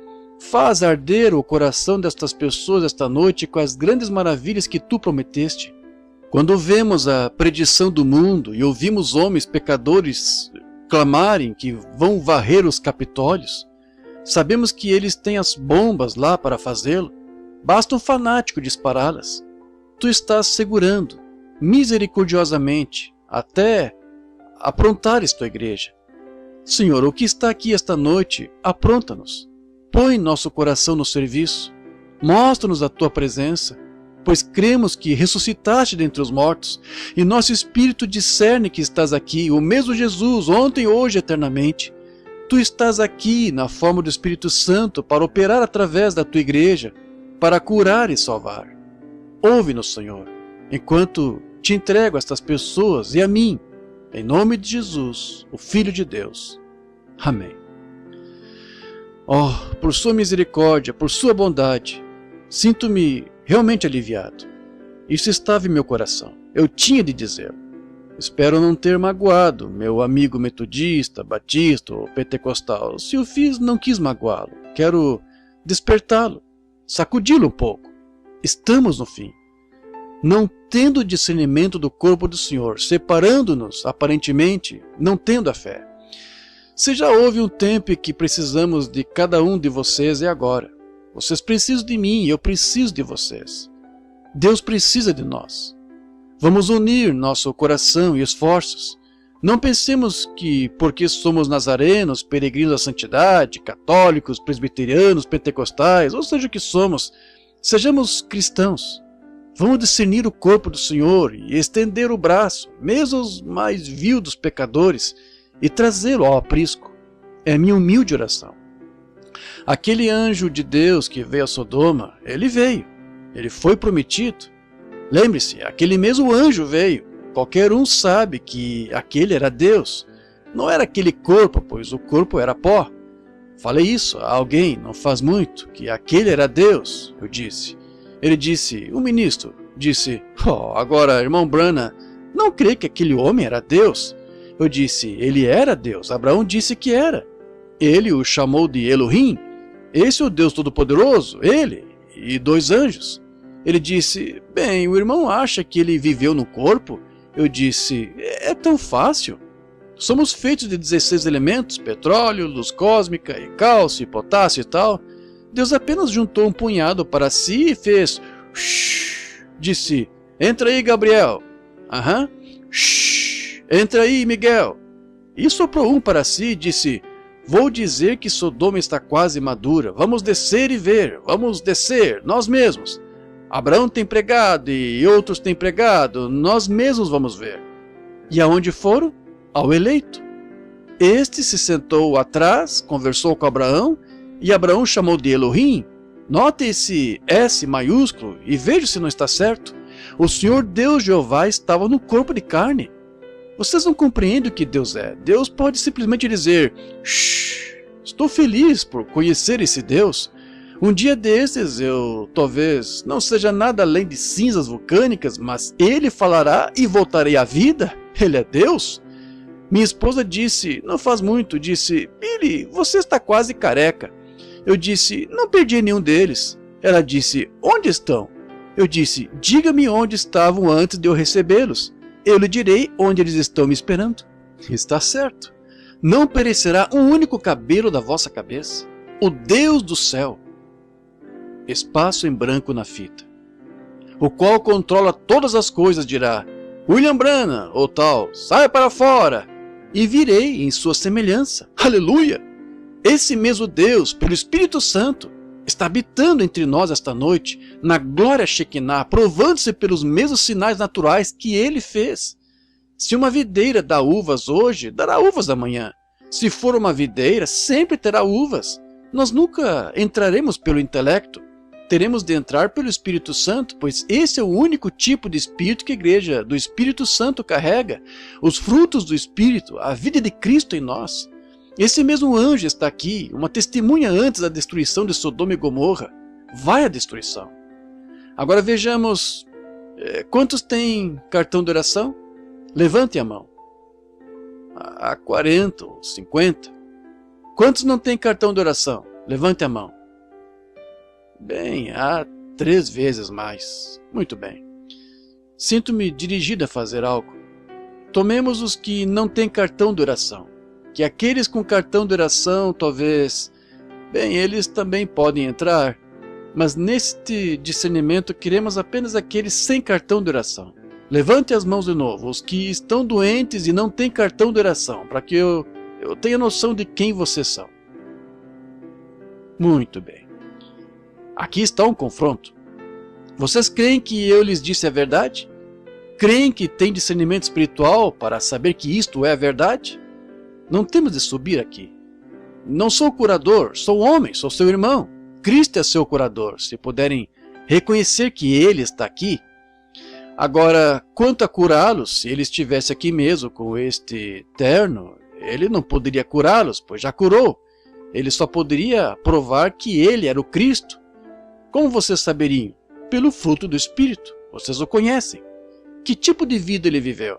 Faz arder o coração destas pessoas esta noite com as grandes maravilhas que tu prometeste. Quando vemos a predição do mundo e ouvimos homens pecadores clamarem que vão varrer os capitólios, sabemos que eles têm as bombas lá para fazê-lo. Basta um fanático dispará-las. Tu estás segurando, misericordiosamente, até aprontares tua igreja. Senhor, o que está aqui esta noite, apronta-nos. Põe nosso coração no serviço. Mostra-nos a tua presença, pois cremos que ressuscitaste dentre os mortos, e nosso espírito discerne que estás aqui, o mesmo Jesus, ontem, hoje, eternamente. Tu estás aqui na forma do Espírito Santo para operar através da tua igreja, para curar e salvar. Ouve-nos, Senhor, enquanto te entrego a estas pessoas e a mim, em nome de Jesus, o Filho de Deus. Amém. Oh, por sua misericórdia, por sua bondade, sinto-me realmente aliviado. Isso estava em meu coração. Eu tinha de dizê-lo. Espero não ter magoado meu amigo metodista, batista ou pentecostal. Se o fiz, não quis magoá-lo. Quero despertá-lo, sacudi-lo um pouco. Estamos no fim. Não tendo discernimento do corpo do Senhor, separando-nos, aparentemente, não tendo a fé. Se já houve um tempo em que precisamos de cada um de vocês, é agora. Vocês precisam de mim e eu preciso de vocês. Deus precisa de nós. Vamos unir nosso coração e esforços. Não pensemos que, porque somos nazarenos, peregrinos da santidade, católicos, presbiterianos, pentecostais, ou seja o que somos, sejamos cristãos. Vamos discernir o corpo do Senhor e estender o braço, mesmo aos mais vil dos pecadores, e trazê-lo ao aprisco. É minha humilde oração. Aquele anjo de Deus que veio a Sodoma, ele veio. Ele foi prometido. Lembre-se, aquele mesmo anjo veio. Qualquer um sabe que aquele era Deus. Não era aquele corpo, pois o corpo era pó. Falei isso a alguém, não faz muito, que aquele era Deus, eu disse. Ele disse, o ministro, disse, agora, irmão Branham, não crê que aquele homem era Deus? Eu disse, ele era Deus. Abraão disse que era. Ele o chamou de Elohim. Esse é o Deus Todo-Poderoso, ele e 2 anjos. Ele disse, bem, o irmão acha que ele viveu no corpo? Eu disse, é tão fácil. Somos feitos de 16 elementos, petróleo, luz cósmica, e cálcio, e potássio e tal. Deus apenas juntou um punhado para si e fez... Disse, entra aí, Gabriel. Aham. Entra aí, Miguel. E soprou um para si e disse, vou dizer que Sodoma está quase madura. Vamos descer e ver. Vamos descer, nós mesmos. Abraão tem pregado e outros têm pregado. Nós mesmos vamos ver. E aonde foram? Ao eleito. Este se sentou atrás, conversou com Abraão, e Abraão chamou de Elohim. Note esse S maiúsculo e veja se não está certo. O Senhor Deus Jeová estava no corpo de carne. Vocês não compreendem o que Deus é. Deus pode simplesmente dizer: shh, estou feliz por conhecer esse Deus. Um dia desses eu talvez não seja nada além de cinzas vulcânicas, mas Ele falará e voltarei à vida. Ele é Deus. Minha esposa disse, não faz muito, disse: Billy, você está quase careca. Eu disse: não perdi nenhum deles. Ela disse: onde estão? Eu disse: diga-me onde estavam antes de eu recebê-los. Eu lhe direi onde eles estão me esperando. Está certo. Não perecerá um único cabelo da vossa cabeça. O Deus do céu. Espaço em branco na fita. O qual controla todas as coisas dirá: William Branham, ou tal, saia para fora, e virei em sua semelhança. Aleluia! Esse mesmo Deus, pelo Espírito Santo, está habitando entre nós esta noite, na glória Shekinah, provando-se pelos mesmos sinais naturais que Ele fez. Se uma videira dá uvas hoje, dará uvas amanhã. Se for uma videira, sempre terá uvas. Nós nunca entraremos pelo intelecto. Teremos de entrar pelo Espírito Santo, pois esse é o único tipo de Espírito que a Igreja do Espírito Santo carrega. Os frutos do Espírito, a vida de Cristo em nós. Esse mesmo anjo está aqui, uma testemunha antes da destruição de Sodoma e Gomorra. Vai à destruição. Agora vejamos, quantos têm cartão de oração? Levante a mão. Há 40 ou 50. Quantos não têm cartão de oração? Levante a mão. Bem, há 3 vezes mais. Muito bem. Sinto-me dirigido a fazer algo. Tomemos os que não têm cartão de oração. Que aqueles com cartão de oração, talvez... Bem, eles também podem entrar. Mas neste discernimento queremos apenas aqueles sem cartão de oração. Levante as mãos de novo, os que estão doentes e não têm cartão de oração, para que eu tenha noção de quem vocês são. Muito bem. Aqui está um confronto. Vocês creem que eu lhes disse a verdade? Creem que têm discernimento espiritual para saber que isto é a verdade? Não temos de subir aqui. Não sou curador, sou homem, sou seu irmão. Cristo é seu curador, se puderem reconhecer que Ele está aqui. Agora, quanto a curá-los, se Ele estivesse aqui mesmo com este terno, Ele não poderia curá-los, pois já curou. Ele só poderia provar que Ele era o Cristo. Como vocês saberiam? Pelo fruto do Espírito. Vocês o conhecem. Que tipo de vida ele viveu?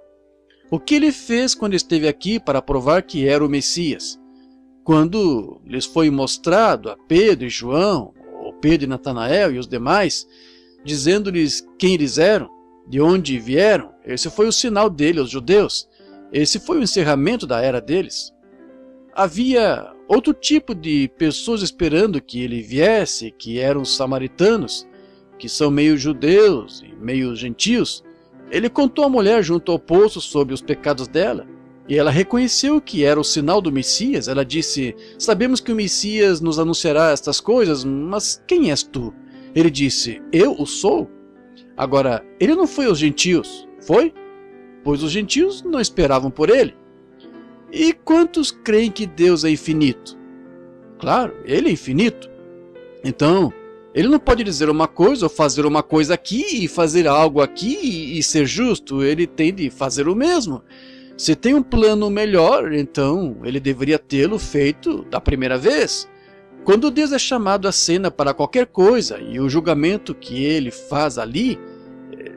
O que ele fez quando esteve aqui para provar que era o Messias? Quando lhes foi mostrado a Pedro e João, ou Pedro e Natanael e os demais, dizendo-lhes quem eles eram, de onde vieram, esse foi o sinal dele aos judeus. Esse foi o encerramento da era deles. Havia outro tipo de pessoas esperando que ele viesse, que eram os samaritanos, que são meio judeus e meio gentios. Ele contou à mulher junto ao poço sobre os pecados dela, e ela reconheceu que era o sinal do Messias. Ela disse: sabemos que o Messias nos anunciará estas coisas, mas quem és tu? Ele disse: eu o sou. Agora, ele não foi aos gentios, foi? Pois os gentios não esperavam por ele. E quantos creem que Deus é infinito? Claro, Ele é infinito. Então, Ele não pode dizer uma coisa ou fazer uma coisa aqui e fazer algo aqui e ser justo. Ele tem de fazer o mesmo. Se tem um plano melhor, então Ele deveria tê-lo feito da primeira vez. Quando Deus é chamado à cena para qualquer coisa e o julgamento que Ele faz ali,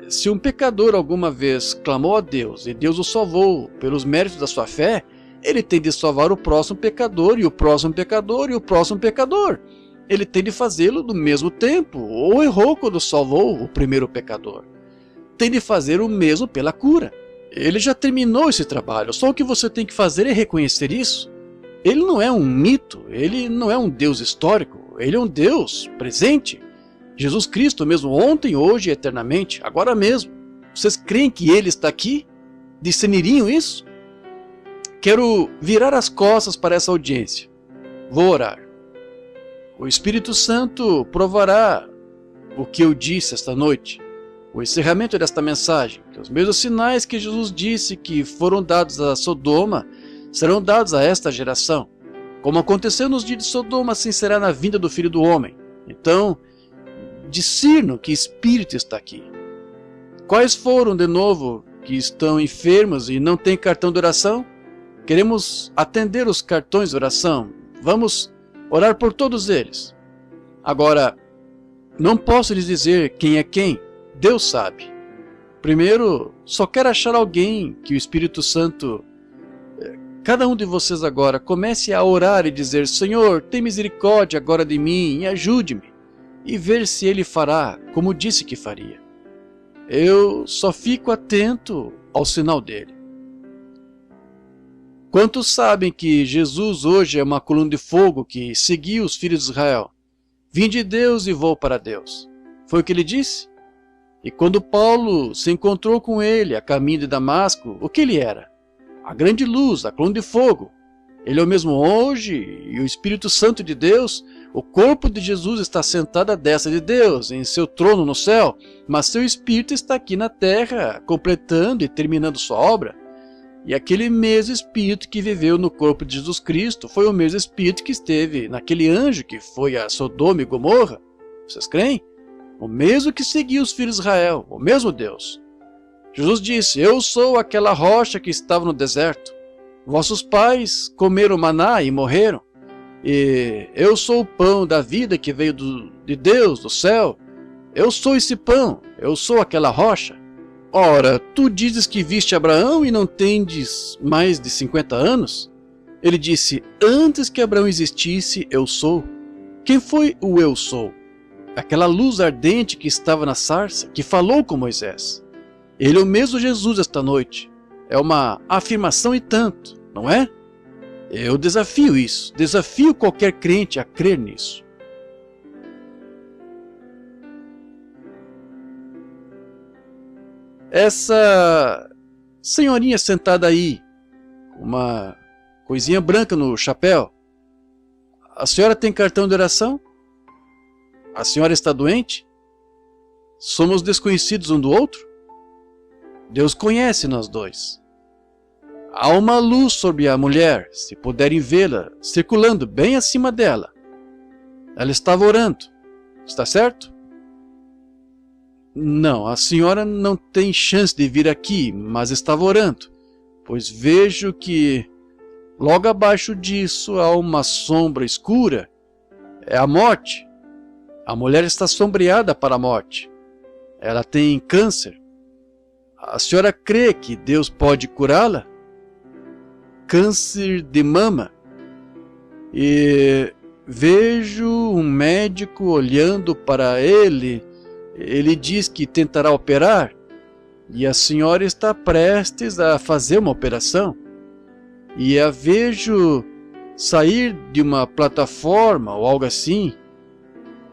se um pecador alguma vez clamou a Deus e Deus o salvou pelos méritos da sua fé, Ele tem de salvar o próximo pecador, e o próximo pecador, e o próximo pecador. Ele tem de fazê-lo no mesmo tempo, ou errou quando salvou o primeiro pecador. Tem de fazer o mesmo pela cura. Ele já terminou esse trabalho, só o que você tem que fazer é reconhecer isso. Ele não é um mito, ele não é um Deus histórico, ele é um Deus presente. Jesus Cristo mesmo, ontem, hoje e eternamente, agora mesmo. Vocês creem que Ele está aqui? Discerniriam isso? Quero virar as costas para essa audiência. Vou orar. O Espírito Santo provará o que eu disse esta noite. O encerramento desta mensagem, que os mesmos sinais que Jesus disse que foram dados a Sodoma, serão dados a esta geração. Como aconteceu nos dias de Sodoma, assim será na vinda do Filho do Homem. Então, discerno que Espírito está aqui. Quais foram, de novo, que estão enfermos e não têm cartão de oração? Queremos atender os cartões de oração. Vamos orar por todos eles. Agora, não posso lhes dizer quem é quem. Deus sabe. Primeiro, só quero achar alguém que o Espírito Santo... Cada um de vocês agora comece a orar e dizer: Senhor, tem misericórdia agora de mim e ajude-me. E ver se Ele fará como disse que faria. Eu só fico atento ao sinal dele. Quantos sabem que Jesus hoje é uma coluna de fogo que seguiu os filhos de Israel? Vim de Deus e vou para Deus. Foi o que ele disse? E quando Paulo se encontrou com ele a caminho de Damasco, o que ele era? A grande luz, a coluna de fogo. Ele é o mesmo hoje, e o Espírito Santo de Deus, o corpo de Jesus está sentado à destra de Deus, em seu trono no céu, mas seu Espírito está aqui na terra, completando e terminando sua obra. E aquele mesmo Espírito que viveu no corpo de Jesus Cristo foi o mesmo Espírito que esteve naquele anjo que foi a Sodoma e Gomorra. Vocês creem? O mesmo que seguiu os filhos de Israel, o mesmo Deus. Jesus disse: eu sou aquela rocha que estava no deserto. Vossos pais comeram maná e morreram. E eu sou o pão da vida que veio de Deus, do céu. Eu sou esse pão, eu sou aquela rocha. Ora, tu dizes que viste Abraão e não tendes mais de 50 anos? Ele disse: antes que Abraão existisse, eu sou. Quem foi o eu sou? Aquela luz ardente que estava na sarça, que falou com Moisés. Ele é o mesmo Jesus esta noite. É uma afirmação e tanto, não é? Eu desafio isso, desafio qualquer crente a crer nisso. Essa senhorinha sentada aí, uma coisinha branca no chapéu, a senhora tem cartão de oração? A senhora está doente? Somos desconhecidos um do outro? Deus conhece nós dois. Há uma luz sobre a mulher, se puderem vê-la, circulando bem acima dela. Ela estava orando, está certo? Não, a senhora não tem chance de vir aqui, mas estava orando, pois vejo que logo abaixo disso há uma sombra escura. É a morte. A mulher está sombreada para a morte. Ela tem câncer. A senhora crê que Deus pode curá-la? Câncer de mama. E vejo um médico olhando para ele. Ele diz que tentará operar. E a senhora está prestes a fazer uma operação. E a vejo sair de uma plataforma ou algo assim.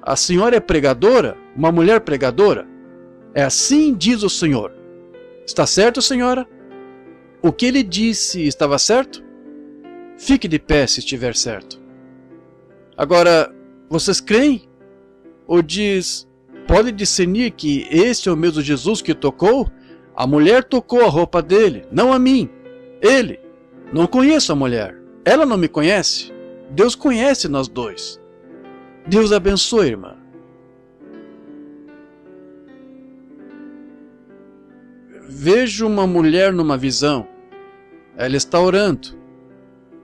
A senhora é pregadora? Uma mulher pregadora? É assim diz o Senhor. Está certo, senhora? O que ele disse estava certo? Fique de pé se estiver certo. Agora, vocês creem? Ou diz, pode discernir que esse é o mesmo Jesus que tocou? A mulher tocou a roupa dele, não a mim. Ele. Não conheço a mulher. Ela não me conhece. Deus conhece nós dois. Deus abençoe, irmã. Vejo uma mulher numa visão. Ela está orando.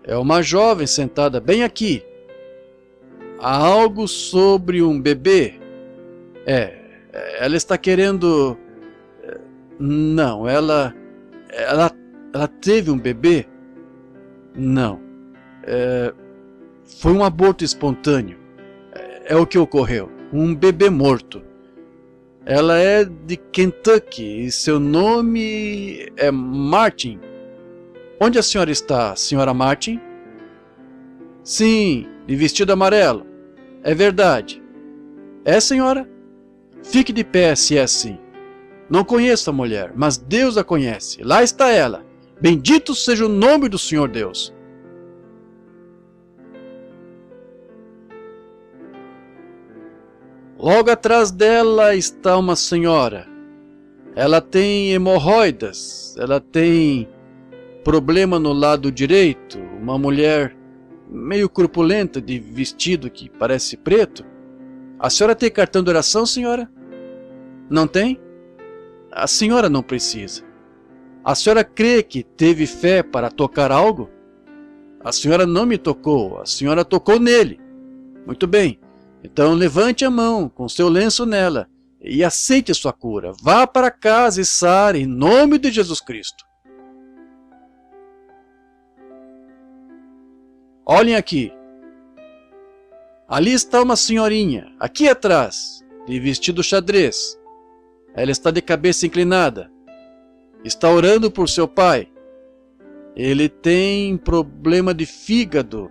É uma jovem sentada bem aqui. Há algo sobre um bebê. Ela está querendo... Não, ela teve um bebê? Não. Foi um aborto espontâneo. É o que ocorreu. Um bebê morto. Ela é de Kentucky e seu nome é Martin. Onde a senhora está, senhora Martin? Sim, de vestido amarelo. É verdade. É, senhora? Fique de pé se é assim. Não conheço a mulher, mas Deus a conhece. Lá está ela. Bendito seja o nome do Senhor Deus. Logo atrás dela está uma senhora. Ela tem hemorroidas, ela tem problema no lado direito, uma mulher meio corpulenta de vestido que parece preto. A senhora tem cartão de oração, senhora? Não tem? A senhora não precisa. A senhora crê que teve fé para tocar algo? A senhora não me tocou, a senhora tocou nele. Muito bem, então levante a mão com seu lenço nela e aceite sua cura. Vá para casa e sare em nome de Jesus Cristo. Olhem aqui. Ali está uma senhorinha, aqui atrás, de vestido xadrez. Ela está de cabeça inclinada. Está orando por seu pai. Ele tem problema de fígado.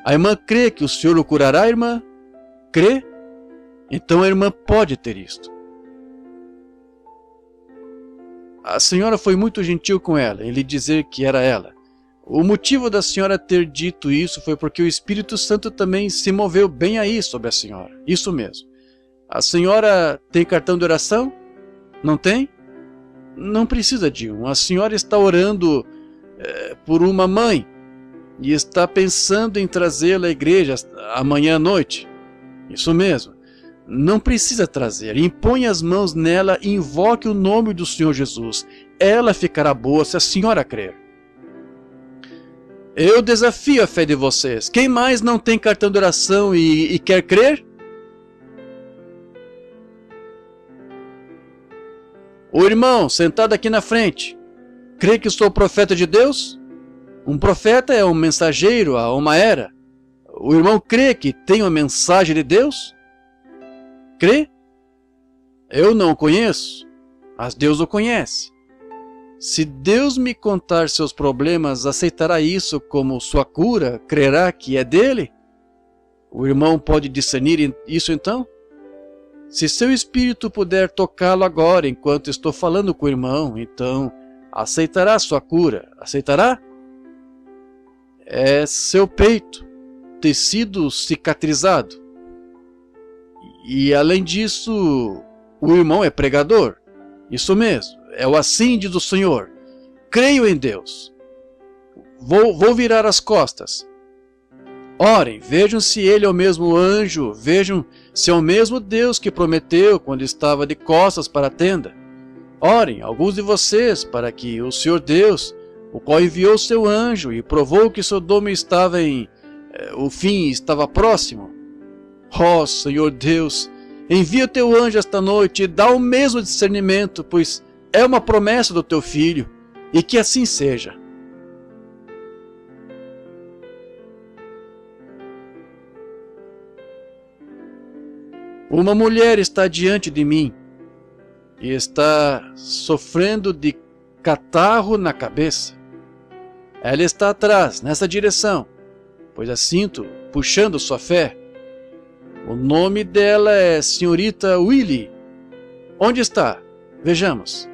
A irmã crê que o Senhor o curará, irmã? Crê? Então a irmã pode ter isto. A senhora foi muito gentil com ela em lhe dizer que era ela. O motivo da senhora ter dito isso foi porque o Espírito Santo também se moveu bem aí sobre a senhora. Isso mesmo. A senhora tem cartão de oração? Não tem? Não precisa de um. A senhora está orando por uma mãe e está pensando em trazê-la à igreja amanhã à noite. Isso mesmo. Não precisa trazer. Impõe as mãos nela e invoque o nome do Senhor Jesus. Ela ficará boa se a senhora crer. Eu desafio a fé de vocês. Quem mais não tem cartão de oração e quer crer? O irmão sentado aqui na frente, crê que sou profeta de Deus? Um profeta é um mensageiro a uma era. O irmão crê que tem uma mensagem de Deus? Crê? Eu não o conheço, mas Deus o conhece. Se Deus me contar seus problemas, aceitará isso como sua cura? Crerá que é dele? O irmão pode discernir isso então? Se seu espírito puder tocá-lo agora enquanto estou falando com o irmão, então aceitará sua cura. Aceitará? É seu peito, tecido cicatrizado. E além disso, o irmão é pregador. Isso mesmo, é o assim diz o Senhor. Creio em Deus. Vou virar as costas. Orem, vejam se ele é o mesmo anjo, vejam se é o mesmo Deus que prometeu quando estava de costas para a tenda. Orem, alguns de vocês, para que o Senhor Deus, o qual enviou seu anjo e provou que Sodoma estava o fim estava próximo. Ó Senhor Deus, envia o teu anjo esta noite e dá o mesmo discernimento, pois é uma promessa do teu filho, e que assim seja. Uma mulher está diante de mim e está sofrendo de catarro na cabeça. Ela está atrás, nessa direção, pois a sinto puxando sua fé. O nome dela é Senhorita Willie. Onde está? Vejamos.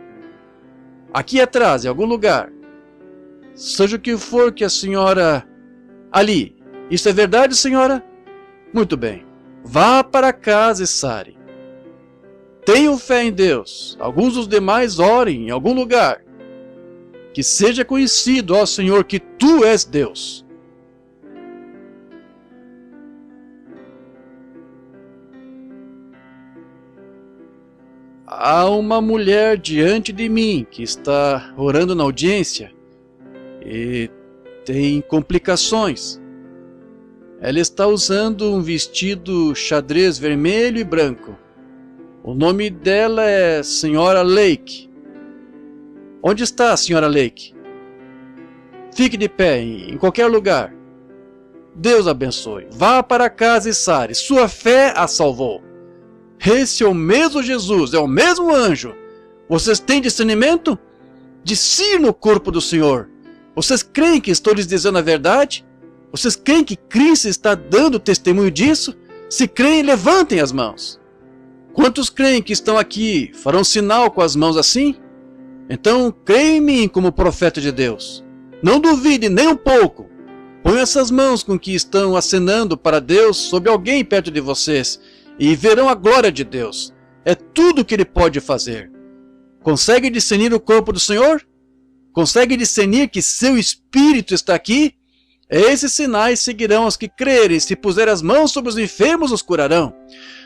Aqui atrás, em algum lugar. Seja o que for que a senhora... Ali. Isso é verdade, senhora? Muito bem. Vá para casa e sare. Tenham fé em Deus. Alguns dos demais orem em algum lugar. Que seja conhecido, ó Senhor, que Tu és Deus. Há uma mulher diante de mim que está orando na audiência e tem complicações. Ela está usando um vestido xadrez vermelho e branco. O nome dela é Senhora Lake. Onde está a Senhora Lake? Fique de pé em qualquer lugar. Deus abençoe. Vá para casa e sare. Sua fé a salvou. Esse é o mesmo Jesus, é o mesmo anjo. Vocês têm discernimento? Discirna o corpo do Senhor. Vocês creem que estou lhes dizendo a verdade? Vocês creem que Cristo está dando testemunho disso? Se creem, levantem as mãos. Quantos creem que estão aqui farão sinal com as mãos assim? Então, creem em mim como profeta de Deus. Não duvide nem um pouco. Ponham essas mãos com que estão acenando para Deus sobre alguém perto de vocês e verão a glória de Deus. É tudo o que Ele pode fazer. Consegue discernir o corpo do Senhor? Consegue discernir que seu Espírito está aqui? Esses sinais seguirão os que crerem. Se puser as mãos sobre os enfermos, os curarão.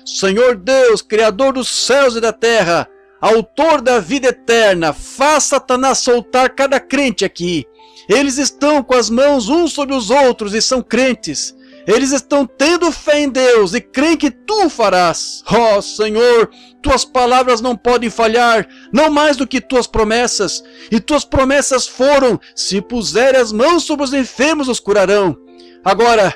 Senhor Deus, Criador dos céus e da terra, autor da vida eterna, faz Satanás soltar cada crente aqui. Eles estão com as mãos uns sobre os outros e são crentes. Eles estão tendo fé em Deus e creem que tu farás. Ó Senhor, tuas palavras não podem falhar, não mais do que tuas promessas. E tuas promessas foram: se puser as mãos sobre os enfermos, os curarão. Agora,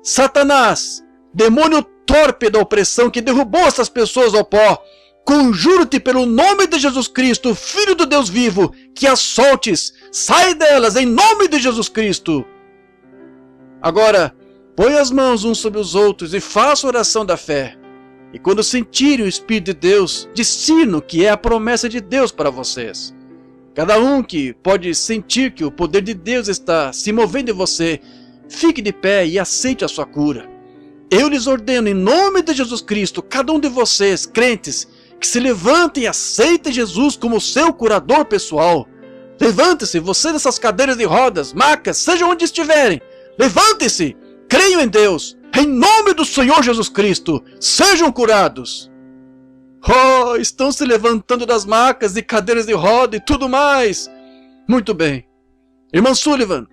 Satanás, demônio torpe da opressão que derrubou essas pessoas ao pó, conjuro-te pelo nome de Jesus Cristo, Filho do Deus vivo, que as soltes, sai delas em nome de Jesus Cristo. Agora, põe as mãos uns sobre os outros e faça a oração da fé. E quando sentirem o Espírito de Deus, discernam que é a promessa de Deus para vocês. Cada um que pode sentir que o poder de Deus está se movendo em você, fique de pé e aceite a sua cura. Eu lhes ordeno em nome de Jesus Cristo, cada um de vocês, crentes, que se levantem e aceitem Jesus como seu curador pessoal. Levante-se, você dessas cadeiras de rodas, macas, seja onde estiverem. Levante-se, creiam em Deus, em nome do Senhor Jesus Cristo, sejam curados. Oh, estão se levantando das macas e cadeiras de roda e tudo mais. Muito bem. Irmã Sullivan,